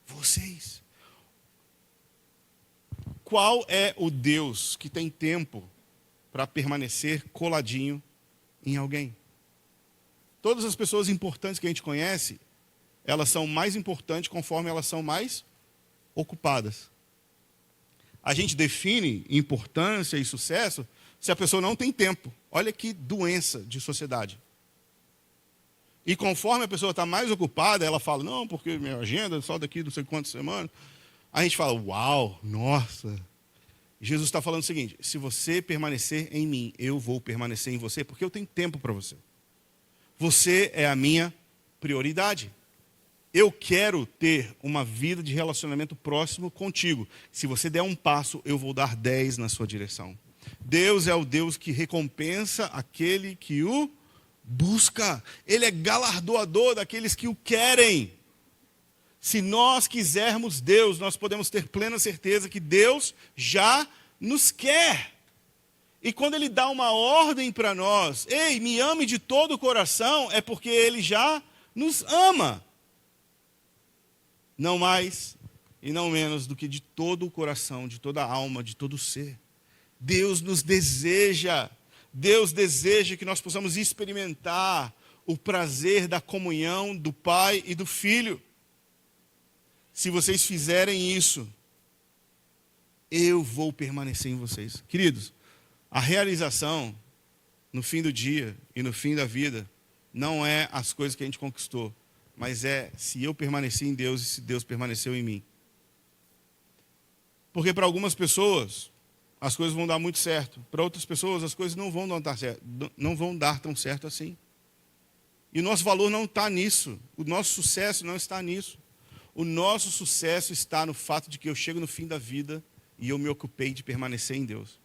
A: vocês. Qual é o Deus que tem tempo para permanecer coladinho em alguém? Todas as pessoas importantes que a gente conhece, elas são mais importantes conforme elas são mais ocupadas. A gente define importância e sucesso se a pessoa não tem tempo. Olha que doença de sociedade. E conforme a pessoa está mais ocupada, ela fala: não, porque minha agenda é só daqui não sei quantas semanas. A gente fala: uau, nossa. Jesus está falando o seguinte: se você permanecer em mim, eu vou permanecer em você, porque eu tenho tempo para você. Você é a minha prioridade. Eu quero ter uma vida de relacionamento próximo contigo. Se você der um passo, eu vou dar 10 na sua direção. Deus é o Deus que recompensa aquele que o busca. Ele é galardoador daqueles que o querem. Se nós quisermos Deus, nós podemos ter plena certeza que Deus já nos quer. E quando Ele dá uma ordem para nós: ei, me ame de todo o coração, é porque Ele já nos ama. Não mais e não menos do que de todo o coração, de toda a alma, de todo o ser. Deus nos deseja. Deus deseja que nós possamos experimentar o prazer da comunhão do Pai e do Filho. Se vocês fizerem isso, eu vou permanecer em vocês. Queridos, a realização no fim do dia e no fim da vida não é as coisas que a gente conquistou, mas é se eu permaneci em Deus e se Deus permaneceu em mim. Porque para algumas pessoas as coisas vão dar muito certo, para outras pessoas as coisas não vão dar tão certo assim. E o nosso valor não está nisso, o nosso sucesso não está nisso. O nosso sucesso está no fato de que eu chego no fim da vida e eu me ocupei de permanecer em Deus.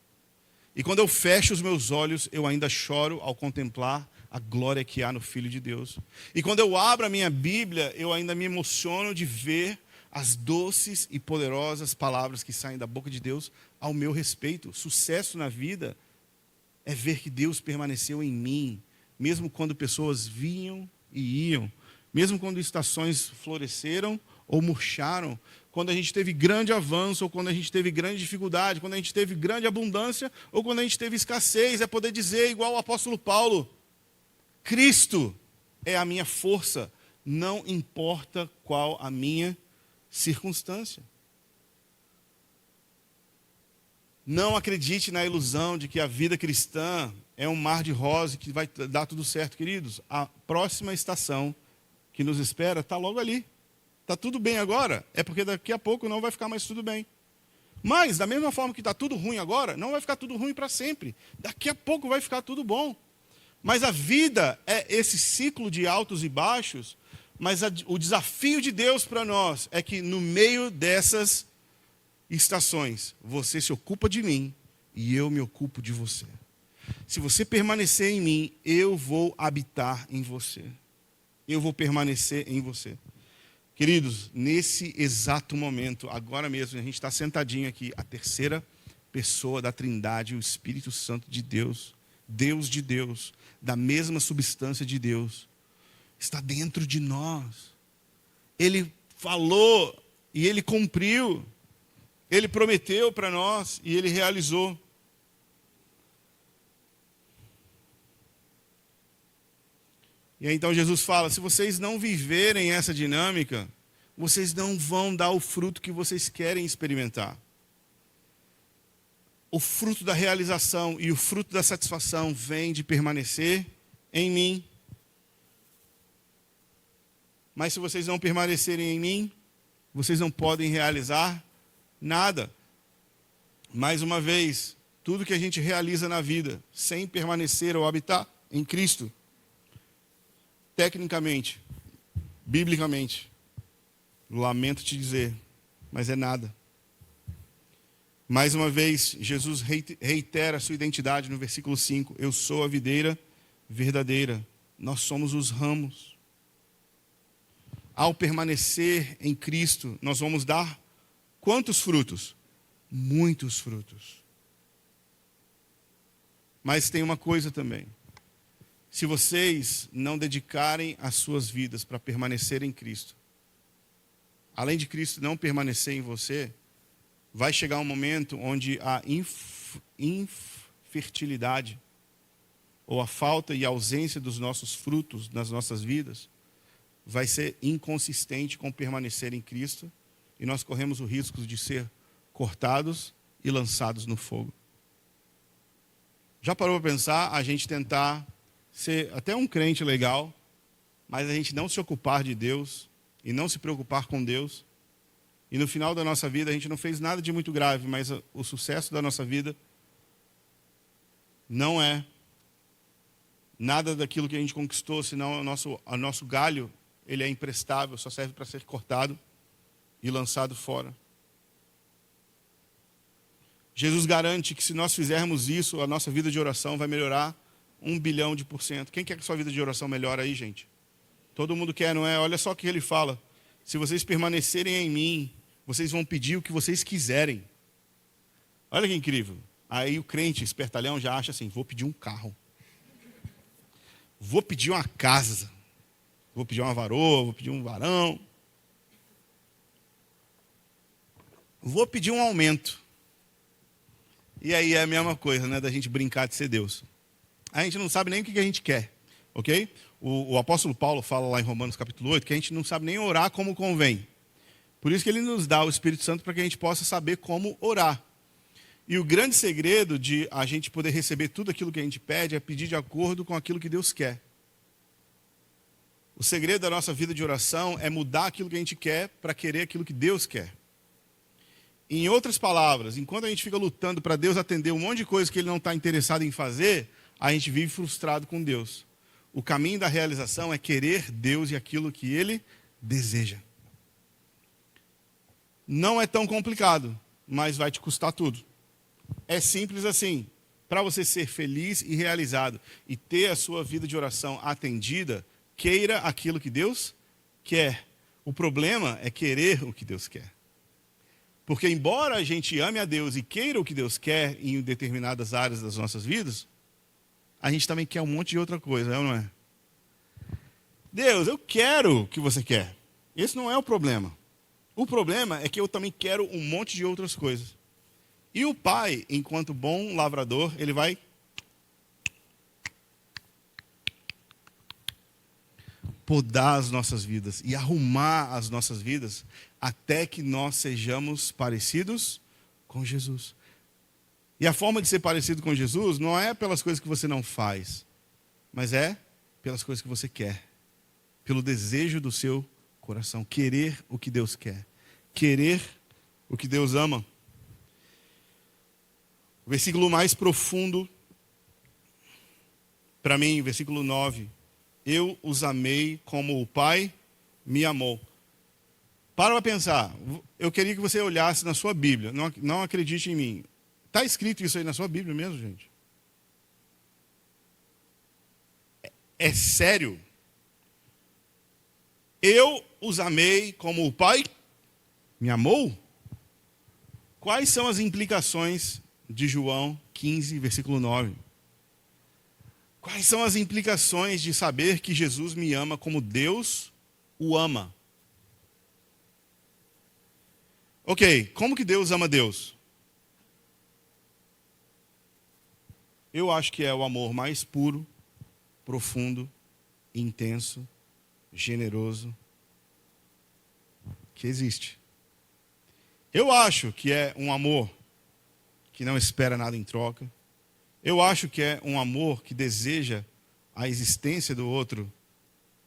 A: E quando eu fecho os meus olhos, eu ainda choro ao contemplar a glória que há no Filho de Deus. E quando eu abro a minha Bíblia, eu ainda me emociono de ver as doces e poderosas palavras que saem da boca de Deus ao meu respeito. Sucesso na vida é ver que Deus permaneceu em mim, mesmo quando pessoas vinham e iam, mesmo quando estações floresceram ou murcharam, quando a gente teve grande avanço, ou quando a gente teve grande dificuldade, quando a gente teve grande abundância, ou quando a gente teve escassez, é poder dizer, igual o apóstolo Paulo, Cristo é a minha força, não importa qual a minha circunstância. Não acredite na ilusão de que a vida cristã é um mar de rosa e que vai dar tudo certo, queridos. A próxima estação que nos espera está logo ali. Está tudo bem agora, é porque daqui a pouco não vai ficar mais tudo bem. Mas, da mesma forma que está tudo ruim agora, não vai ficar tudo ruim para sempre. Daqui a pouco vai ficar tudo bom. Mas a vida é esse ciclo de altos e baixos, mas o desafio de Deus para nós é que no meio dessas estações, você se ocupa de mim e eu me ocupo de você. Se você permanecer em mim, eu vou habitar em você. Eu vou permanecer em você. Queridos, nesse exato momento, agora mesmo, a gente está sentadinho aqui, a terceira pessoa da Trindade, o Espírito Santo de Deus, Deus de Deus, da mesma substância de Deus, está dentro de nós. Ele falou e Ele cumpriu. Ele prometeu para nós e Ele realizou. E aí então Jesus fala, se vocês não viverem essa dinâmica, vocês não vão dar o fruto que vocês querem experimentar. O fruto da realização e o fruto da satisfação vem de permanecer em mim. Mas se vocês não permanecerem em mim, vocês não podem realizar nada. Mais uma vez, tudo que a gente realiza na vida, sem permanecer ou habitar em Cristo, tecnicamente, biblicamente, lamento te dizer, mas é nada. Mais uma vez, Jesus reitera a sua identidade no versículo 5. Eu sou a videira verdadeira, nós somos os ramos. Ao permanecer em Cristo, nós vamos dar quantos frutos? Muitos frutos. Mas tem uma coisa também. Se vocês não dedicarem as suas vidas para permanecer em Cristo, além de Cristo não permanecer em você, vai chegar um momento onde a infertilidade, ou a falta e ausência dos nossos frutos nas nossas vidas, vai ser inconsistente com permanecer em Cristo, e nós corremos o risco de ser cortados e lançados no fogo. Já parou para pensar a gente tentar ser até um crente legal, mas a gente não se ocupar de Deus e não se preocupar com Deus, e no final da nossa vida a gente não fez nada de muito grave, mas o sucesso da nossa vida não é nada daquilo que a gente conquistou, senão o nosso galho, ele é imprestável, só serve para ser cortado e lançado fora. Jesus garante que se nós fizermos isso, a nossa vida de oração vai melhorar 1 bilhão%. Quem quer que sua vida de oração melhore aí, gente? Todo mundo quer, não é? Olha só o que ele fala. Se vocês permanecerem em mim, vocês vão pedir o que vocês quiserem. Olha que incrível. Aí o crente espertalhão já acha assim, vou pedir um carro. Vou pedir uma casa. Vou pedir uma varoa, vou pedir um varão. Vou pedir um aumento. E aí é a mesma coisa, né? Da gente brincar de ser Deus. A gente não sabe nem o que a gente quer, ok? O apóstolo Paulo fala lá em Romanos capítulo 8 que a gente não sabe nem orar como convém. Por isso que ele nos dá o Espírito Santo para que a gente possa saber como orar. E o grande segredo de a gente poder receber tudo aquilo que a gente pede é pedir de acordo com aquilo que Deus quer. O segredo da nossa vida de oração é mudar aquilo que a gente quer para querer aquilo que Deus quer. Em outras palavras, enquanto a gente fica lutando para Deus atender um monte de coisa que Ele não está interessado em fazer, a gente vive frustrado com Deus. O caminho da realização é querer Deus e aquilo que Ele deseja. Não é tão complicado, mas vai te custar tudo. É simples assim. Para você ser feliz e realizado e ter a sua vida de oração atendida, queira aquilo que Deus quer. O problema é querer o que Deus quer. Porque embora a gente ame a Deus e queira o que Deus quer em determinadas áreas das nossas vidas, a gente também quer um monte de outra coisa, é ou não é? Deus, eu quero o que você quer. Esse não é o problema. O problema é que eu também quero um monte de outras coisas. E o pai, enquanto bom lavrador, ele vai podar as nossas vidas e arrumar as nossas vidas até que nós sejamos parecidos com Jesus. E a forma de ser parecido com Jesus não é pelas coisas que você não faz, mas é pelas coisas que você quer. Pelo desejo do seu coração. Querer o que Deus quer. Querer o que Deus ama. O versículo mais profundo, para mim, versículo 9. Eu os amei como o Pai me amou. Para pensar. Eu queria que você olhasse na sua Bíblia. Não acredite em mim. Está escrito isso aí na sua Bíblia mesmo, gente? É sério? Eu os amei como o Pai me amou? Quais são as implicações de João 15, versículo 9? Quais são as implicações de saber que Jesus me ama como Deus o ama? Ok, como que Deus ama Deus? Eu acho que é o amor mais puro, profundo, intenso, generoso que existe. Eu acho que é um amor que não espera nada em troca. Eu acho que é um amor que deseja a existência do outro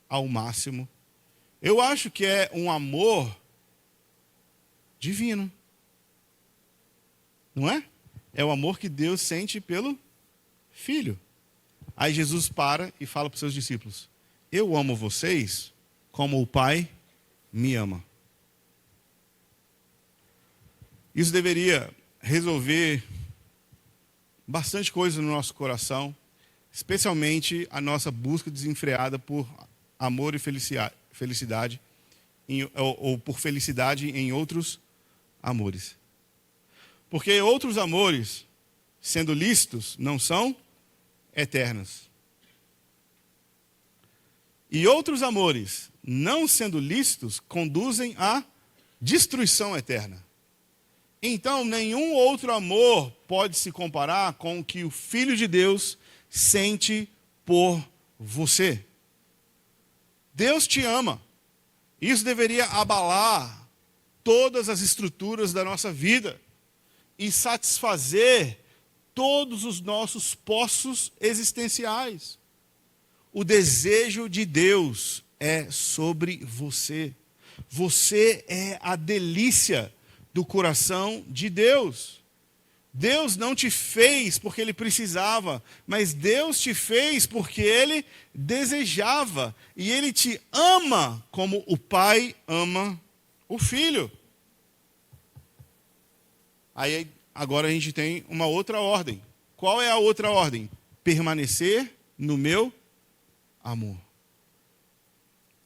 A: ao máximo. Eu acho que é um amor divino. Não é? É o amor que Deus sente pelo Filho. Aí Jesus para e fala para os seus discípulos: eu amo vocês como o Pai me ama. Isso deveria resolver bastante coisa no nosso coração, especialmente a nossa busca desenfreada por amor e felicidade, ou por felicidade em outros amores. Porque outros amores, sendo lícitos, não são eternos. E outros amores, não sendo lícitos, conduzem à destruição eterna. Então, nenhum outro amor pode se comparar com o que o Filho de Deus sente por você. Deus te ama. Isso deveria abalar todas as estruturas da nossa vida e satisfazer todos os nossos poços existenciais. O desejo de Deus é sobre você. Você é a delícia do coração de Deus. Deus não te fez porque Ele precisava, mas Deus te fez porque Ele desejava. E Ele te ama como o Pai ama o Filho. Aí agora a gente tem uma outra ordem. Qual é a outra ordem? Permanecer no meu amor.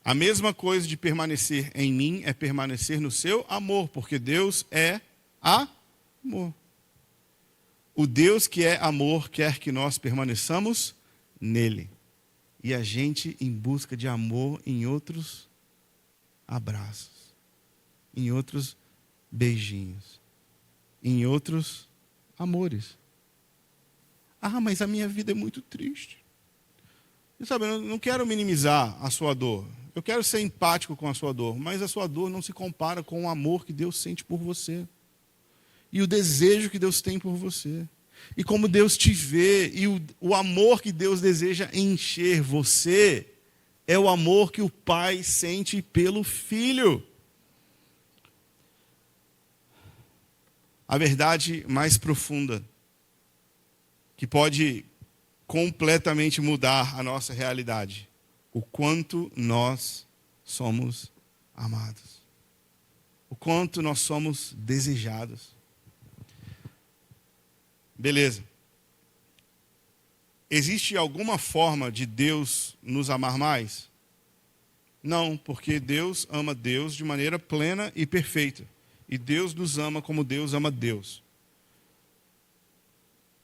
A: A mesma coisa de permanecer em mim é permanecer no seu amor, porque Deus é amor. O Deus que é amor quer que nós permaneçamos nele. E a gente em busca de amor em outros abraços, em outros beijinhos, em outros amores. Ah, mas a minha vida é muito triste. E sabe, eu não quero minimizar a sua dor. Eu quero ser empático com a sua dor, mas a sua dor não se compara com o amor que Deus sente por você. E o desejo que Deus tem por você. E como Deus te vê, e o amor que Deus deseja encher você, é o amor que o Pai sente pelo Filho. A verdade mais profunda, que pode completamente mudar a nossa realidade. O quanto nós somos amados. O quanto nós somos desejados. Beleza. Existe alguma forma de Deus nos amar mais? Não, porque Deus ama Deus de maneira plena e perfeita. E Deus nos ama como Deus ama Deus.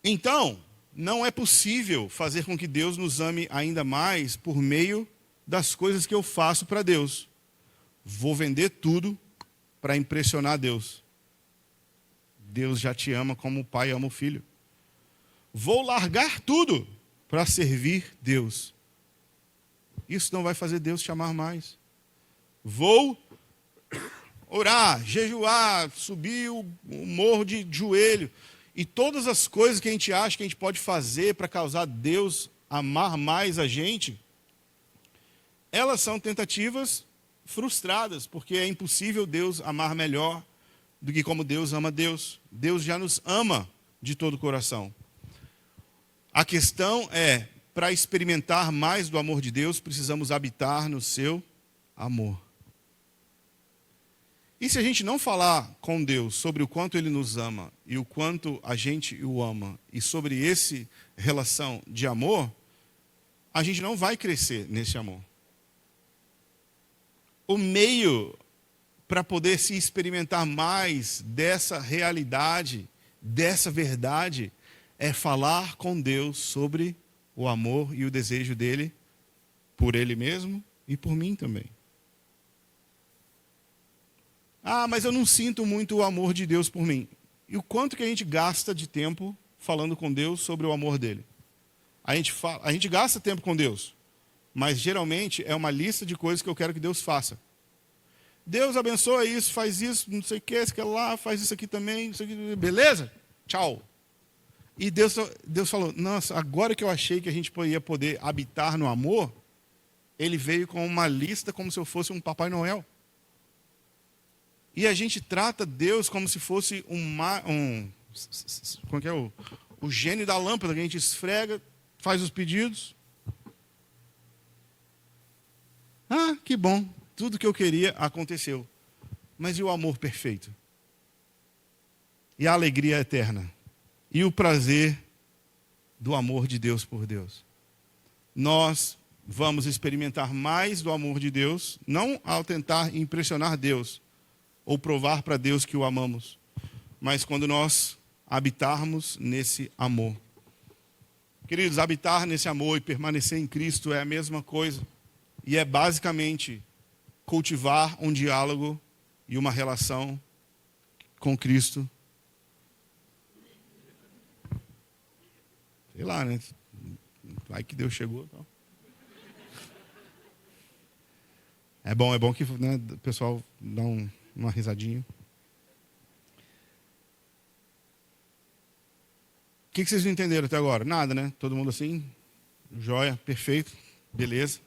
A: Então, não é possível fazer com que Deus nos ame ainda mais por meio das coisas que eu faço para Deus. Vou vender tudo para impressionar Deus. Deus já te ama como o pai ama o filho. Vou largar tudo para servir Deus. Isso não vai fazer Deus te amar mais. Vou orar, jejuar, subir o morro de joelho. E todas as coisas que a gente acha que a gente pode fazer para causar Deus amar mais a gente, elas são tentativas frustradas, porque é impossível Deus amar melhor do que como Deus ama Deus. Deus já nos ama de todo o coração. A questão é, para experimentar mais do amor de Deus, precisamos habitar no seu amor. E se a gente não falar com Deus sobre o quanto Ele nos ama e o quanto a gente o ama, e sobre essa relação de amor, a gente não vai crescer nesse amor. O meio para poder se experimentar mais dessa realidade, dessa verdade, é falar com Deus sobre o amor e o desejo dele por Ele mesmo e por mim também. Ah, mas eu não sinto muito o amor de Deus por mim. E o quanto que a gente gasta de tempo falando com Deus sobre o amor dele? A gente gasta tempo com Deus, mas geralmente é uma lista de coisas que eu quero que Deus faça. Deus abençoa isso, faz isso, não sei o que, isso que lá, faz isso aqui também, isso aqui, beleza? Tchau. E Deus falou, nossa, agora que eu achei que a gente ia poder habitar no amor, Ele veio com uma lista como se eu fosse um Papai Noel. E a gente trata Deus como se fosse como é que é o gênio da lâmpada, que a gente esfrega, faz os pedidos. Ah, que bom, tudo que eu queria aconteceu. Mas e o amor perfeito? E a alegria eterna? E o prazer do amor de Deus por Deus? Nós vamos experimentar mais do amor de Deus, não ao tentar impressionar Deus, ou provar para Deus que o amamos, mas quando nós habitarmos nesse amor. Queridos, habitar nesse amor e permanecer em Cristo é a mesma coisa. E é basicamente cultivar um diálogo e uma relação com Cristo. Sei lá, né? Vai que Deus chegou. Então. É bom que, né, o pessoal dá uma risadinha. O que vocês não entenderam até agora? Nada, né? Todo mundo assim? Joia, perfeito, beleza.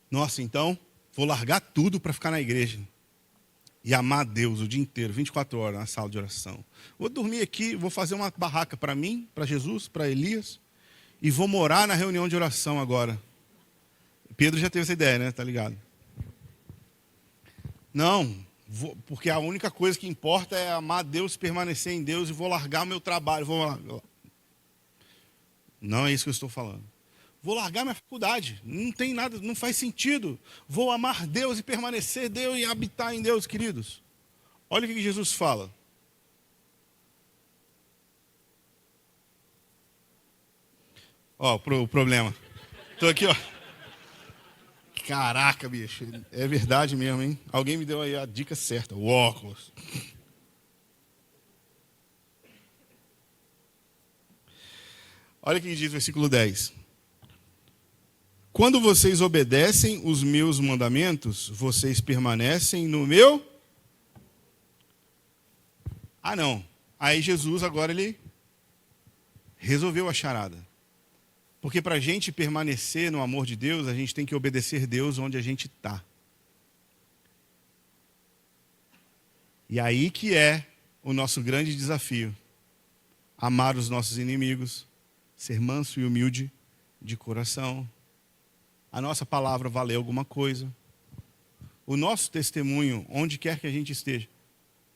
A: Nossa, então, vou largar tudo para ficar na igreja. E amar a Deus o dia inteiro, 24 horas na sala de oração. Vou dormir aqui, vou fazer uma barraca para mim, para Jesus, para Elias. E vou morar na reunião de oração agora. Pedro já teve essa ideia, né? Tá ligado? Não, porque a única coisa que importa é amar Deus, permanecer em Deus e vou largar meu trabalho. Não é isso que eu estou falando. Vou largar minha faculdade. Não tem nada, não faz sentido. Vou amar Deus e permanecer Deus e habitar em Deus, queridos. Olha o que Jesus fala. Ó, o problema. Estou aqui, ó. Caraca, bicho. É verdade mesmo, hein? Alguém me deu aí a dica certa. O óculos. Olha o que diz o versículo 10. Quando vocês obedecem os meus mandamentos, vocês permanecem no meu... Ah, não. Aí Jesus agora ele resolveu a charada. Porque para a gente permanecer no amor de Deus, a gente tem que obedecer Deus onde a gente está. E aí que é o nosso grande desafio. Amar os nossos inimigos, ser manso e humilde de coração. A nossa palavra valer alguma coisa. O nosso testemunho, onde quer que a gente esteja.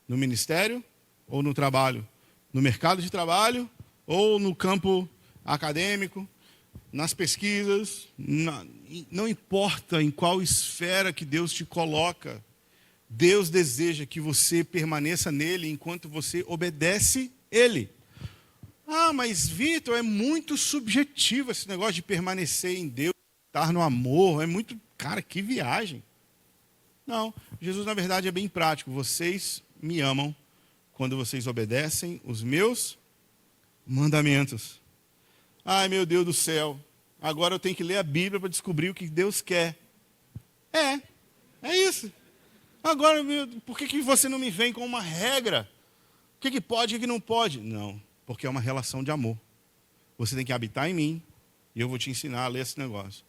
A: No ministério ou no trabalho. No mercado de trabalho ou no campo acadêmico. Nas pesquisas. Não importa em qual esfera que Deus te coloca. Deus deseja que você permaneça nele enquanto você obedece ele. Ah, mas Vitor, é muito subjetivo esse negócio de permanecer em Deus, estar no amor, é muito... Cara, que viagem. Não, Jesus na verdade é bem prático. Vocês me amam quando vocês obedecem os meus mandamentos. Ai, meu Deus do céu, agora eu tenho que ler a Bíblia para descobrir o que Deus quer. É isso. Agora, por que você não me vem com uma regra? O que pode e o que não pode? Não, porque é uma relação de amor. Você tem que habitar em mim e eu vou te ensinar a ler esse negócio.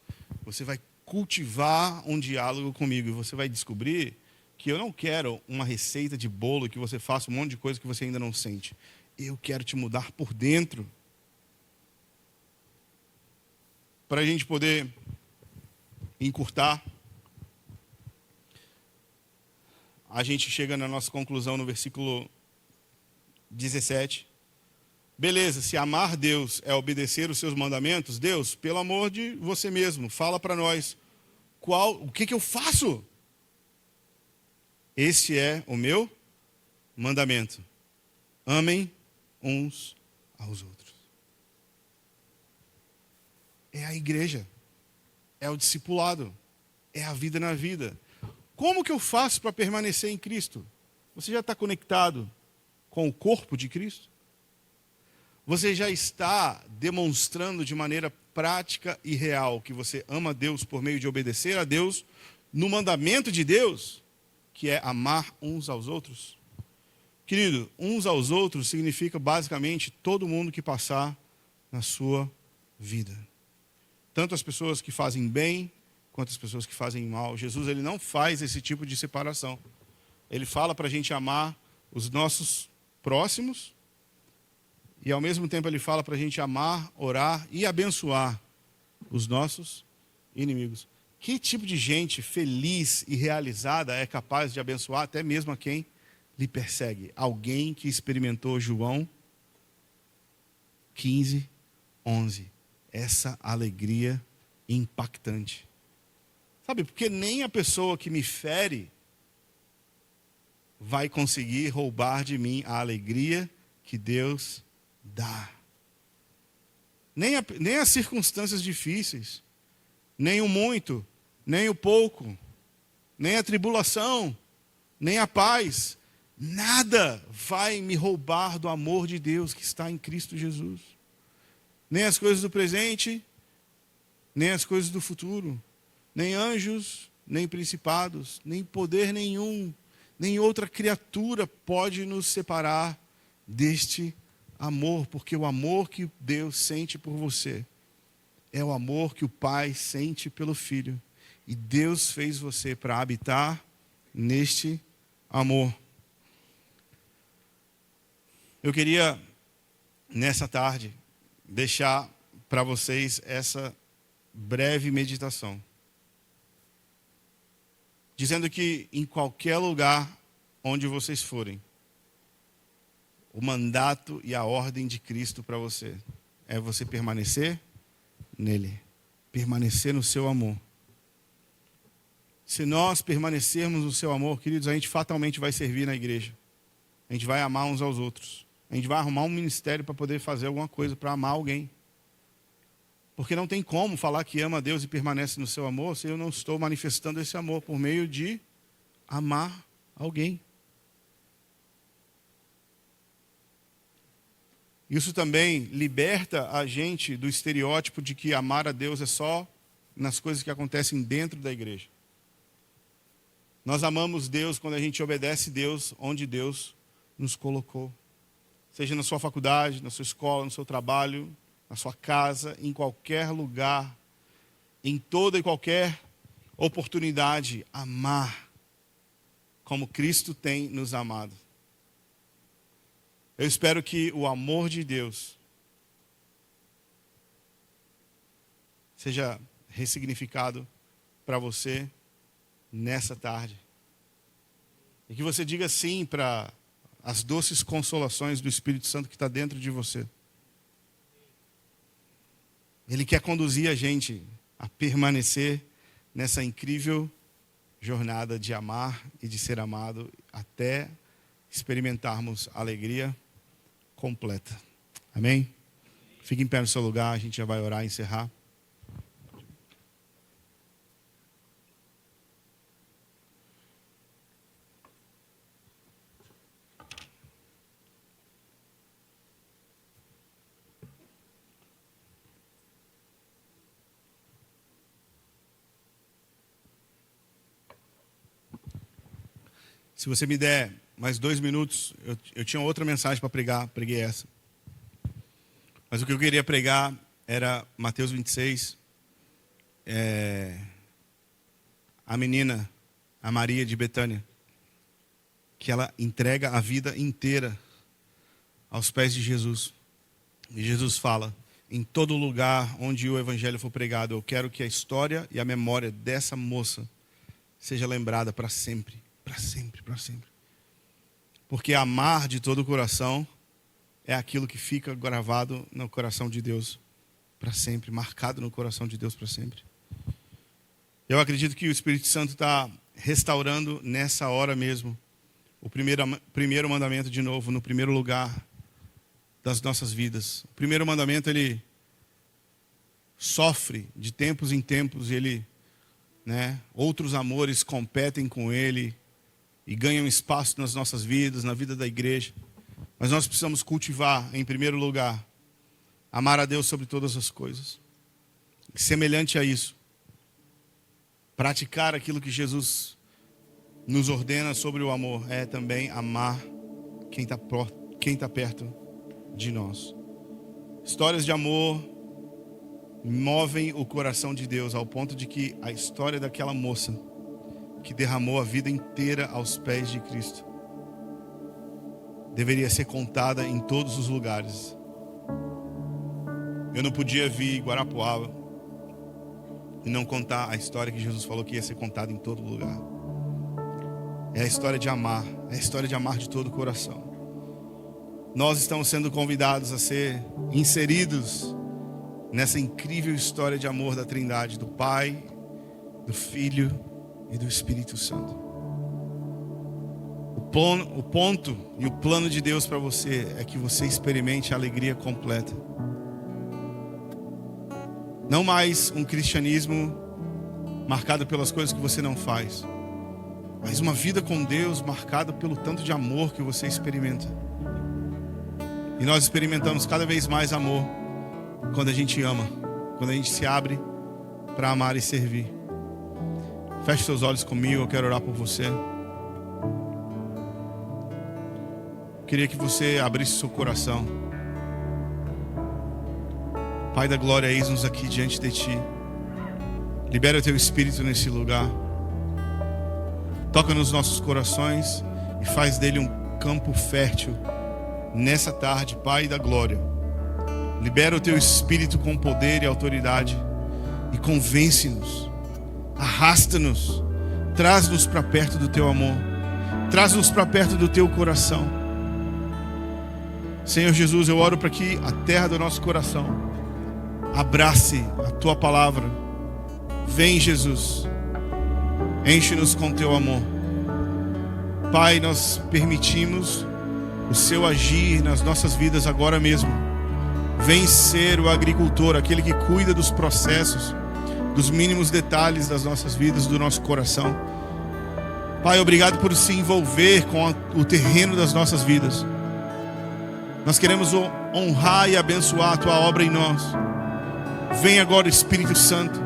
A: Você vai cultivar um diálogo comigo e você vai descobrir que eu não quero uma receita de bolo que você faça um monte de coisa que você ainda não sente. Eu quero te mudar por dentro. Para a gente poder encurtar, a gente chega na nossa conclusão no versículo 17. Beleza, se amar Deus é obedecer os seus mandamentos, Deus, pelo amor de você mesmo, fala para nós, o que eu faço? Este é o meu mandamento. Amem uns aos outros. É a igreja, é o discipulado, é a vida na vida. Como que eu faço para permanecer em Cristo? Você já está conectado com o corpo de Cristo? Você já está demonstrando de maneira prática e real que você ama Deus por meio de obedecer a Deus no mandamento de Deus, que é amar uns aos outros? Querido, uns aos outros significa basicamente todo mundo que passar na sua vida. Tanto as pessoas que fazem bem, quanto as pessoas que fazem mal. Jesus ele não faz esse tipo de separação. Ele fala para a gente amar os nossos próximos e ao mesmo tempo ele fala para a gente amar, orar e abençoar os nossos inimigos. Que tipo de gente feliz e realizada é capaz de abençoar até mesmo a quem lhe persegue? Alguém que experimentou João 15:11. Essa alegria impactante. Sabe, porque nem a pessoa que me fere vai conseguir roubar de mim a alegria que Deus dá. Nem as circunstâncias difíceis, nem o muito, nem o pouco, nem a tribulação, nem a paz, nada vai me roubar do amor de Deus que está em Cristo Jesus. Nem as coisas do presente, nem as coisas do futuro, nem anjos, nem principados, nem poder nenhum, nem outra criatura pode nos separar deste amor, porque o amor que Deus sente por você é o amor que o Pai sente pelo Filho. E Deus fez você para habitar neste amor. Eu queria, nessa tarde, deixar para vocês essa breve meditação. Dizendo que em qualquer lugar onde vocês forem, o mandato e a ordem de Cristo para você é você permanecer nele, permanecer no seu amor. Se nós permanecermos no seu amor, queridos, a gente fatalmente vai servir na igreja. A gente vai amar uns aos outros. A gente vai arrumar um ministério para poder fazer alguma coisa, para amar alguém. Porque não tem como falar que ama a Deus e permanece no seu amor se eu não estou manifestando esse amor por meio de amar alguém. Isso também liberta a gente do estereótipo de que amar a Deus é só nas coisas que acontecem dentro da igreja. Nós amamos Deus quando a gente obedece Deus onde Deus nos colocou. Seja na sua faculdade, na sua escola, no seu trabalho, na sua casa, em qualquer lugar, em toda e qualquer oportunidade, amar como Cristo tem nos amado. Eu espero que o amor de Deus seja ressignificado para você nessa tarde. E que você diga sim para as doces consolações do Espírito Santo que está dentro de você. Ele quer conduzir a gente a permanecer nessa incrível jornada de amar e de ser amado até experimentarmos a alegria completa. Amém? Fique em pé no seu lugar, a gente já vai orar e encerrar. Se você me der mais 2 minutos, eu tinha outra mensagem para pregar, preguei essa. Mas o que eu queria pregar era Mateus 26. A menina, a Maria de Betânia, que ela entrega a vida inteira aos pés de Jesus. E Jesus fala, em todo lugar onde o evangelho for pregado, eu quero que a história e a memória dessa moça seja lembrada para sempre. Para sempre, para sempre. Porque amar de todo o coração é aquilo que fica gravado no coração de Deus para sempre, marcado no coração de Deus para sempre. Eu acredito que o Espírito Santo está restaurando nessa hora mesmo o primeiro mandamento de novo, no primeiro lugar das nossas vidas. O primeiro mandamento, ele sofre de tempos em tempos, outros amores competem com ele, e ganham espaço nas nossas vidas, na vida da igreja. Mas nós precisamos cultivar, em primeiro lugar, amar a Deus sobre todas as coisas. E semelhante a isso, praticar aquilo que Jesus nos ordena sobre o amor, é também amar quem está perto de nós. Histórias de amor movem o coração de Deus, ao ponto de que a história daquela moça que derramou a vida inteira aos pés de Cristo deveria ser contada em todos os lugares. Eu não podia vir em Guarapuava e não contar a história que Jesus falou que ia ser contada em todo lugar. É a história de amar, é a história de amar de todo o coração. Nós estamos sendo convidados a ser inseridos nessa incrível história de amor da Trindade, do Pai, do Filho e do Espírito Santo. O ponto e o plano de Deus para você é que você experimente a alegria completa. Não mais um cristianismo marcado pelas coisas que você não faz, mas uma vida com Deus marcada pelo tanto de amor que você experimenta. E nós experimentamos cada vez mais amor quando a gente ama, quando a gente se abre para amar e servir. Feche seus olhos comigo, eu quero orar por você. Queria que você abrisse seu coração. Pai da glória, eis-nos aqui diante de Ti. Libera o Teu Espírito nesse lugar. Toca nos nossos corações e faz dele um campo fértil nessa tarde, Pai da glória. Libera o Teu Espírito com poder e autoridade e convence-nos. Arrasta-nos, traz-nos para perto do Teu amor, traz-nos para perto do Teu coração. Senhor Jesus, eu oro para que a terra do nosso coração abrace a Tua palavra. Vem, Jesus, enche-nos com Teu amor. Pai, nós permitimos o Seu agir nas nossas vidas agora mesmo. Vem ser o agricultor, aquele que cuida dos processos, dos mínimos detalhes das nossas vidas, do nosso coração. Pai, obrigado por se envolver com o terreno das nossas vidas. Nós queremos honrar e abençoar a tua obra em nós. Vem agora, Espírito Santo.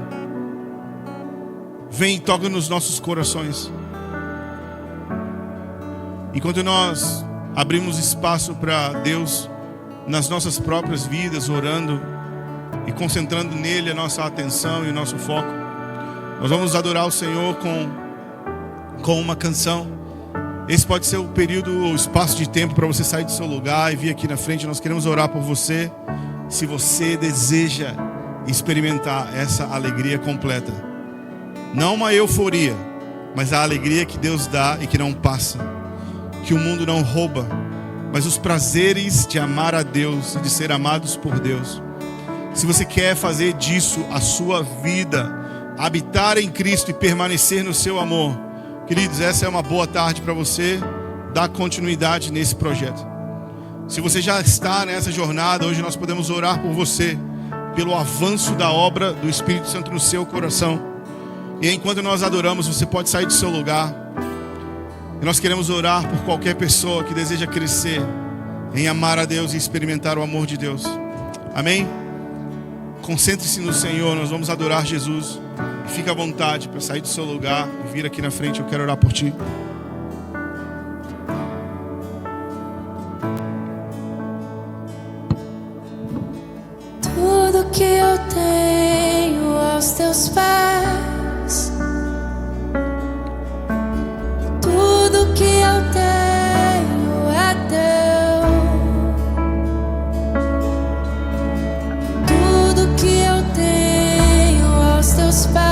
A: Vem e toca nos nossos corações. Enquanto nós abrimos espaço para Deus nas nossas próprias vidas, orando e concentrando nele a nossa atenção e o nosso foco, nós vamos adorar o Senhor com uma canção. Esse pode ser o período, o espaço de tempo para você sair do seu lugar e vir aqui na frente. Nós queremos orar por você, se você deseja experimentar essa alegria completa. Não uma euforia, mas a alegria que Deus dá e que não passa, que o mundo não rouba, mas os prazeres de amar a Deus e de ser amados por Deus. Se você quer fazer disso a sua vida, habitar em Cristo e permanecer no seu amor, queridos, essa é uma boa tarde para você dar continuidade nesse projeto. Se você já está nessa jornada, hoje nós podemos orar por você, pelo avanço da obra do Espírito Santo no seu coração. E enquanto nós adoramos, você pode sair do seu lugar. E nós queremos orar por qualquer pessoa que deseja crescer em amar a Deus e experimentar o amor de Deus. Amém? Concentre-se no Senhor, nós vamos adorar Jesus. E fique à vontade para sair do seu lugar e vir aqui na frente, eu quero orar por ti.
B: Tudo que eu tenho aos teus pés, tudo que eu tenho é teu. Tudo que eu tenho aos teus pés,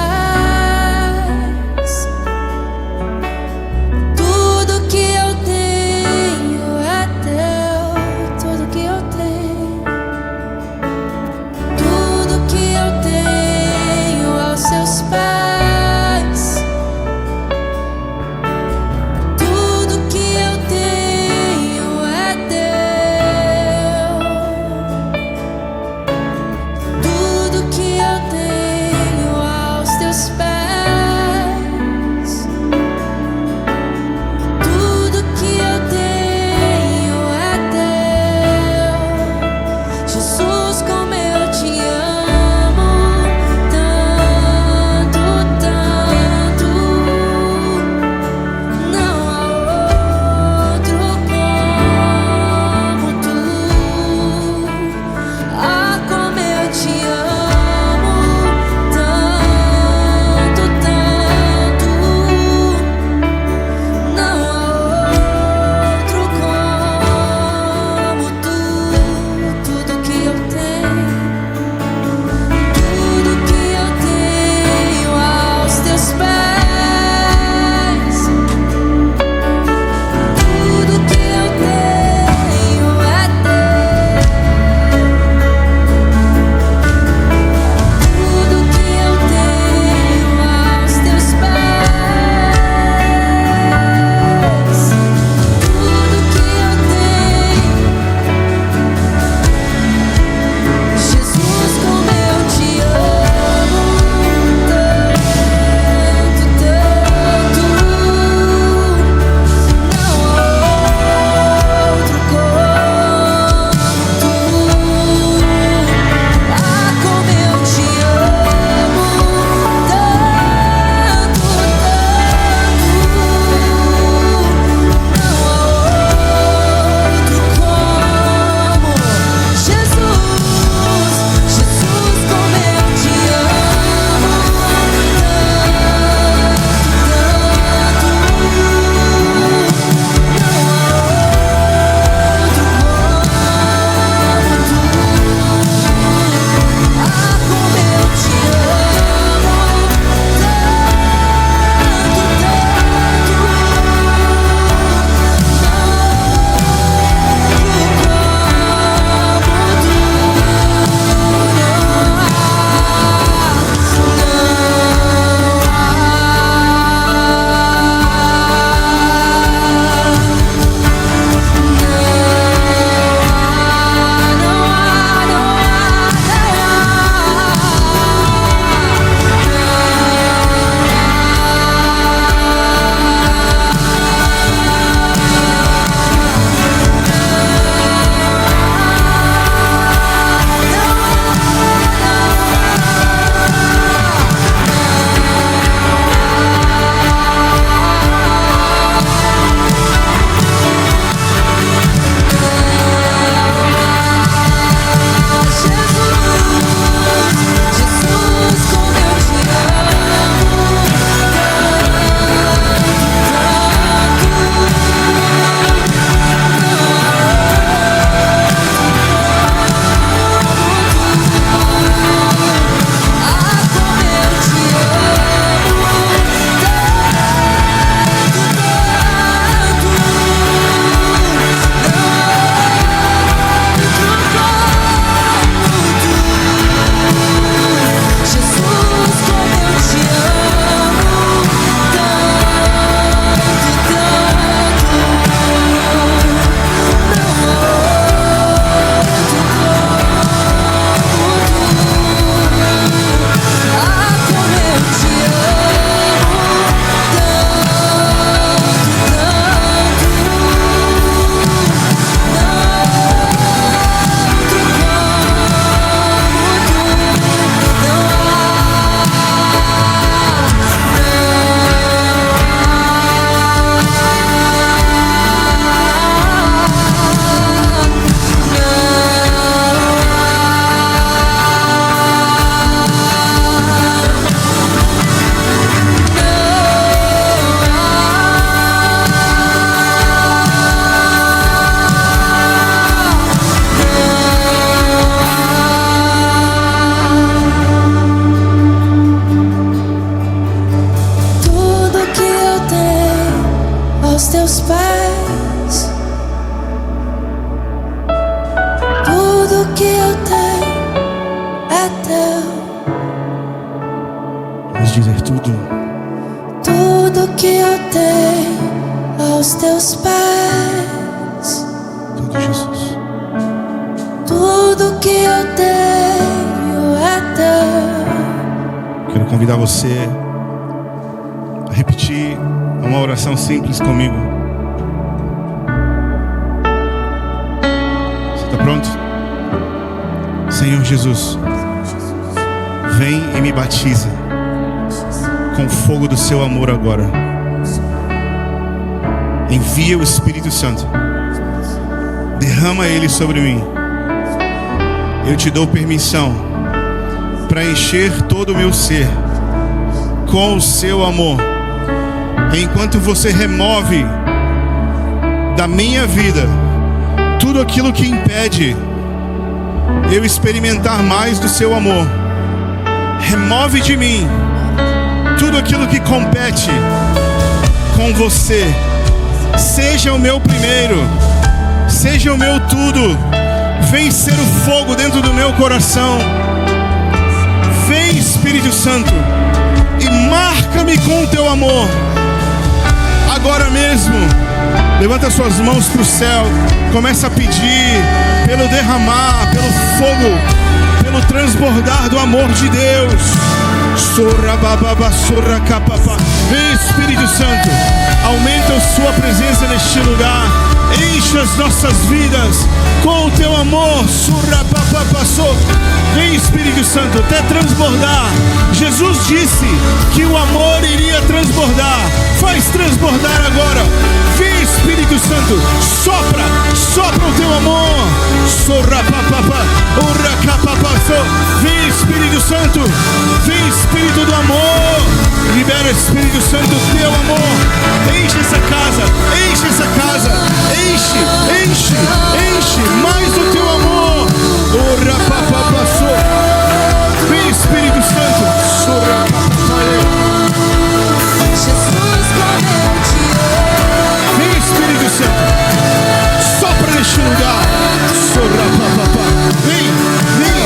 B: tudo que eu tenho é teu. Tudo que eu tenho, tudo que eu tenho aos seus aos teus pés. Tudo que eu tenho é teu.
A: Vamos dizer tudo.
B: Tudo que eu tenho aos teus pés.
A: Tudo, Jesus.
B: Tudo que eu tenho é teu.
A: Quero convidar você a repetir uma oração simples comigo. Você está pronto? Senhor Jesus, vem e me batiza com o fogo do seu amor agora. Envia o Espírito Santo. Derrama ele sobre mim. Eu te dou permissão para encher todo o meu ser com o seu amor. Enquanto você remove da minha vida tudo aquilo que impede eu experimentar mais do seu amor. Remove de mim tudo aquilo que compete com você. Seja o meu primeiro, seja o meu tudo. Vem ser o fogo dentro do meu coração. Vem, Espírito Santo, e marca-me com o teu amor. Agora mesmo, levanta suas mãos para o céu. Começa a pedir pelo derramar, pelo fogo, pelo transbordar do amor de Deus. Vem, Espírito Santo, aumenta a sua presença neste lugar. Enche as nossas vidas com o teu amor. Vem, Espírito Santo, até transbordar. Jesus disse que o amor iria transbordar. Faz transbordar agora. Vem, Espírito Santo, sopra o teu amor. Vem, Espírito Santo, vem, Espírito do amor. Libera, Espírito Santo, o teu amor. Enche essa casa, enche essa casa. Enche, enche, enche mais do teu amor. Vem, Espírito Santo. Vem, Espírito Santo. Sopra neste lugar. Vem, vem.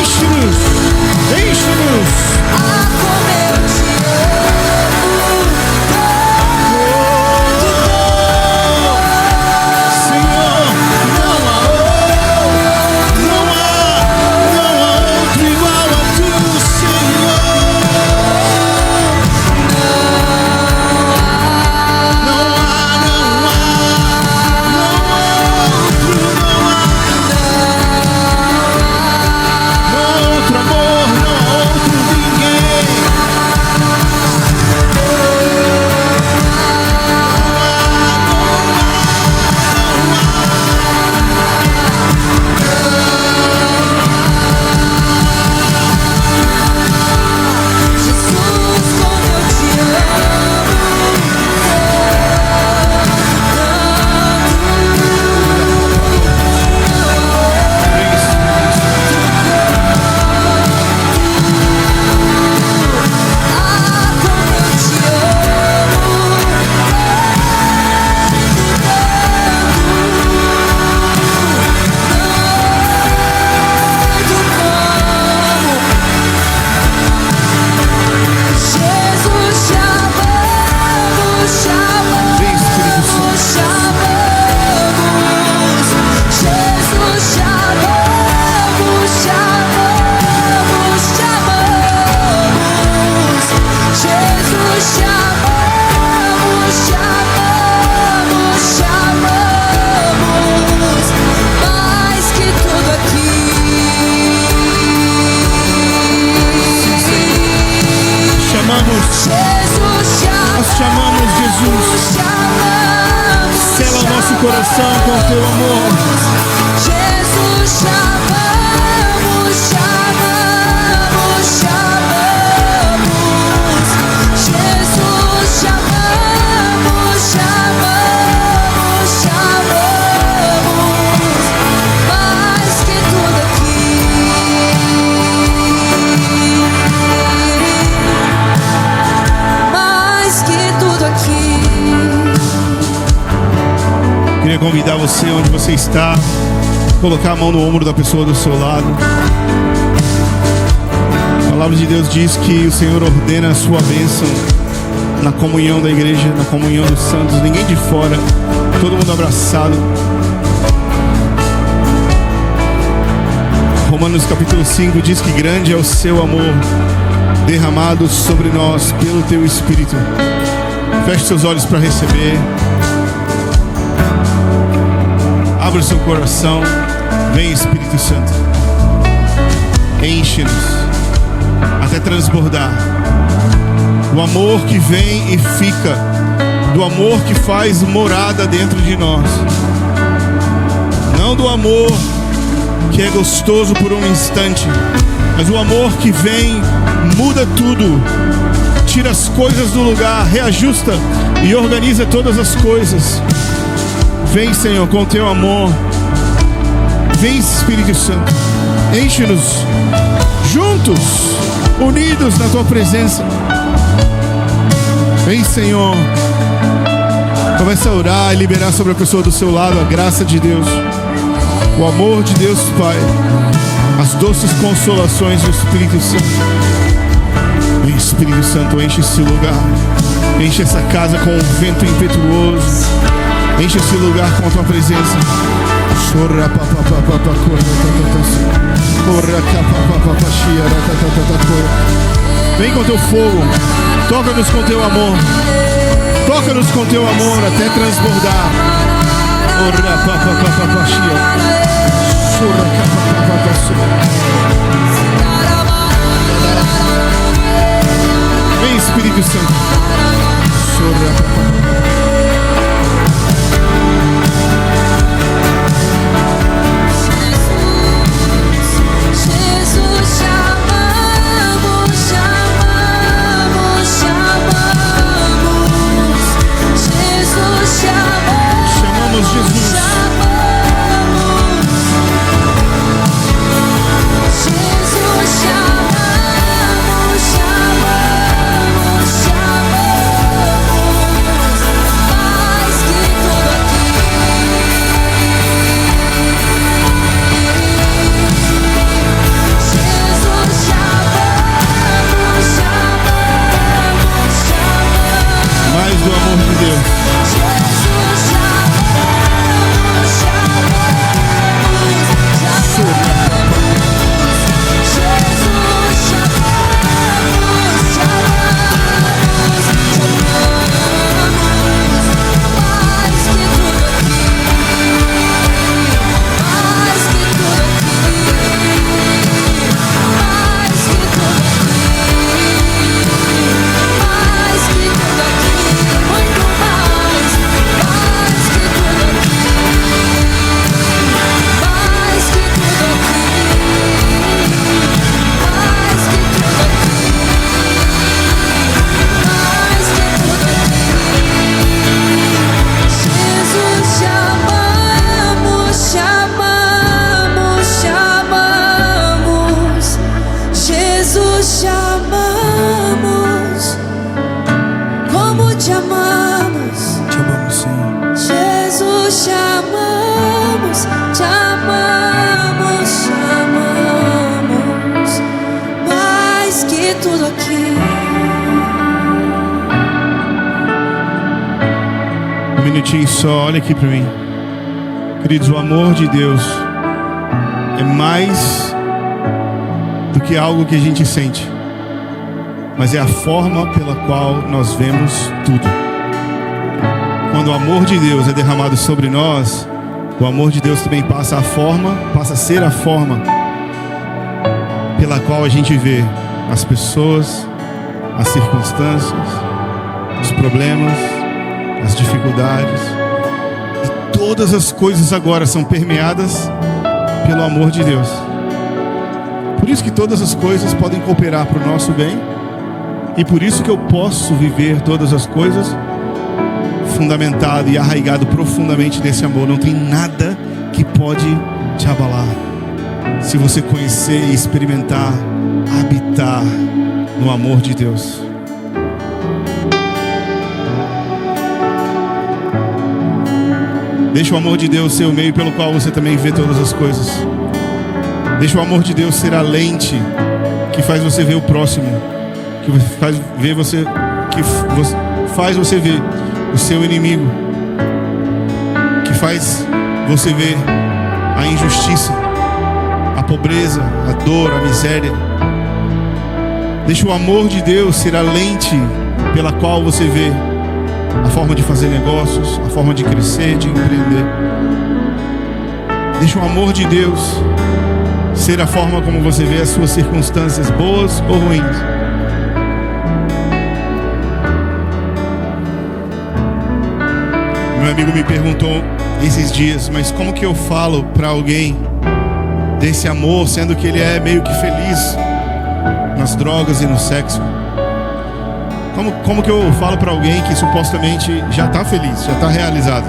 A: Enche-nos, enche-nos. Coração com teu amor.
B: Jesus, chamamos, chamamos, chamamos. Jesus, chamamos, chamamos, chamamos. Mais que tudo aqui.
A: convidar você, onde você está, colocar a mão no ombro da pessoa do seu lado. A palavra de Deus diz que o Senhor ordena a sua bênção na comunhão da igreja, na comunhão dos santos, ninguém de fora, todo mundo abraçado. Romanos capítulo 5 diz que grande é o seu amor derramado sobre nós pelo teu Espírito. Feche seus olhos para receber. Abra o seu coração. Vem, Espírito Santo. Enche-nos até transbordar. Do amor que vem e fica. Do amor que faz morada dentro de nós. Não do amor que é gostoso por um instante, mas o amor que vem, muda tudo, tira as coisas do lugar, reajusta e organiza todas as coisas. Vem, Senhor, com teu amor. Vem, Espírito Santo. Enche-nos juntos, unidos na tua presença. Vem, Senhor. Começa a orar e liberar sobre a pessoa do seu lado a graça de Deus, o amor de Deus Pai, as doces consolações do Espírito Santo. Vem, Espírito Santo, enche esse lugar, enche essa casa com um vento impetuoso, enche esse lugar com a tua presença. Vem com teu fogo, toca-nos com teu amor, toca-nos com teu amor até transbordar. Vem, Espírito Santo. Só olha aqui para mim, queridos. O amor de Deus é mais do que algo que a gente sente, mas é a forma pela qual nós vemos tudo. Quando o amor de Deus é derramado sobre nós, o amor de Deus também passa a ser a forma pela qual a gente vê as pessoas, as circunstâncias, os problemas, as dificuldades. Todas as coisas agora são permeadas pelo amor de Deus. Por isso que todas as coisas podem cooperar para o nosso bem. E por isso que eu posso viver todas as coisas fundamentado e arraigado profundamente nesse amor. Não tem nada que pode te abalar, se você conhecer e experimentar, habitar no amor de Deus. Deixa o amor de Deus ser o meio pelo qual você também vê todas as coisas. Deixa o amor de Deus ser a lente que faz você ver o próximo, que faz você ver o seu inimigo, que faz você ver a injustiça, a pobreza, a dor, a miséria. Deixa o amor de Deus ser a lente pela qual você vê a forma de fazer negócios, a forma de crescer, de empreender. Deixa o amor de Deus ser a forma como você vê as suas circunstâncias, boas ou ruins. Meu amigo me perguntou esses dias, mas como que eu falo para alguém desse amor, sendo que ele é meio que feliz nas drogas e no sexo? Como que eu falo para alguém que supostamente já está feliz, já está realizado?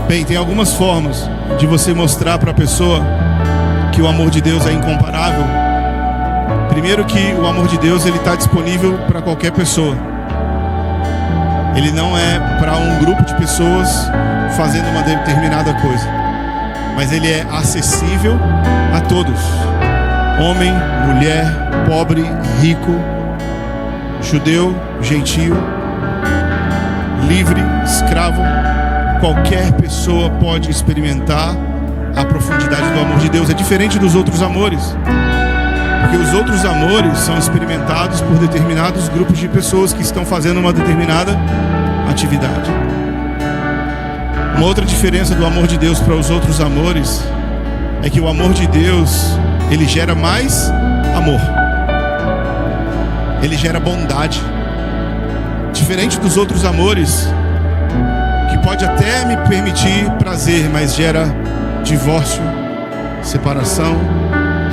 A: Bem, tem algumas formas de você mostrar para a pessoa que o amor de Deus é incomparável. Primeiro, que o amor de Deus ele está disponível para qualquer pessoa. Ele não é para um grupo de pessoas fazendo uma determinada coisa, mas ele é acessível a todos: homem, mulher, pobre, rico, judeu, gentio, livre, escravo. Qualquer pessoa pode experimentar a profundidade do amor de Deus. É diferente dos outros amores, porque os outros amores são experimentados por determinados grupos de pessoas que estão fazendo uma determinada atividade. Uma outra diferença do amor de Deus para os outros amores é que o amor de Deus, ele gera mais amor. Ele gera bondade. Diferente dos outros amores, que pode até me permitir prazer, mas gera divórcio, separação,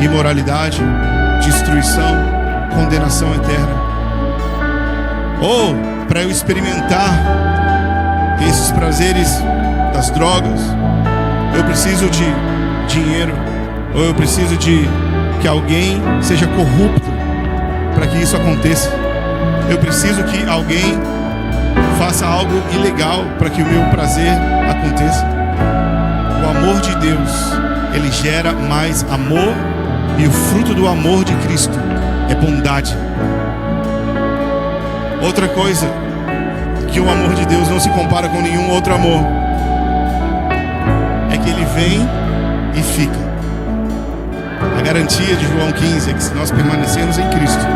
A: imoralidade, destruição, condenação eterna. Ou, para eu experimentar esses prazeres das drogas, eu preciso de dinheiro, ou eu preciso de que alguém seja corrupto para que isso aconteça. Eu preciso que alguém faça algo ilegal para que o meu prazer aconteça. O amor de Deus, ele gera mais amor, e o fruto do amor de Cristo é bondade. Outra coisa, que o amor de Deus não se compara com nenhum outro amor, é que ele vem e fica. A garantia de João 15 é que se nós permanecermos em Cristo,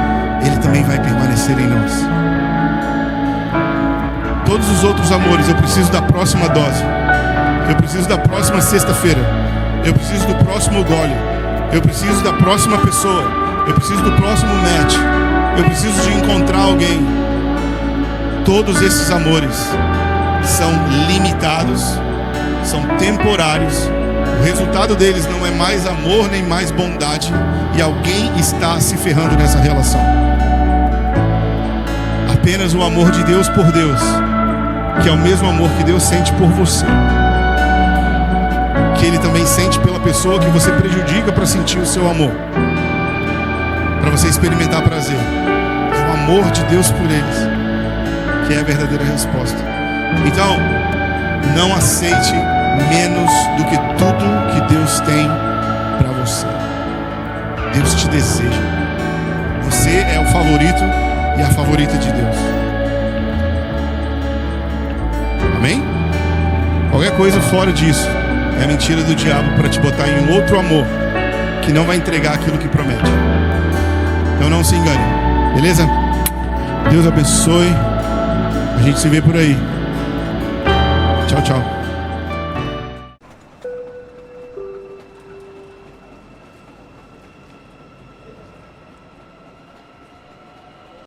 A: ele também vai permanecer em nós. Todos os outros amores, eu preciso da próxima dose, eu preciso da próxima sexta-feira, eu preciso do próximo gole, eu preciso da próxima pessoa, eu preciso do próximo match, eu preciso de encontrar alguém. Todos esses amores são limitados, são temporários. O resultado deles não é mais amor nem mais bondade, e alguém está se ferrando nessa relação. Apenas o amor de Deus por Deus, que é o mesmo amor que Deus sente por você, que Ele também sente pela pessoa que você prejudica para sentir o seu amor, para você experimentar prazer. É o amor de Deus por eles que é a verdadeira resposta. Então, não aceite menos do que tudo que Deus tem para você. Deus te deseja. Você é o favorito e a favorita de Deus. Amém? Qualquer coisa fora disso é mentira do diabo para te botar em um outro amor que não vai entregar aquilo que promete. Então não se engane. Beleza? Deus abençoe. A gente se vê por aí. Tchau, tchau.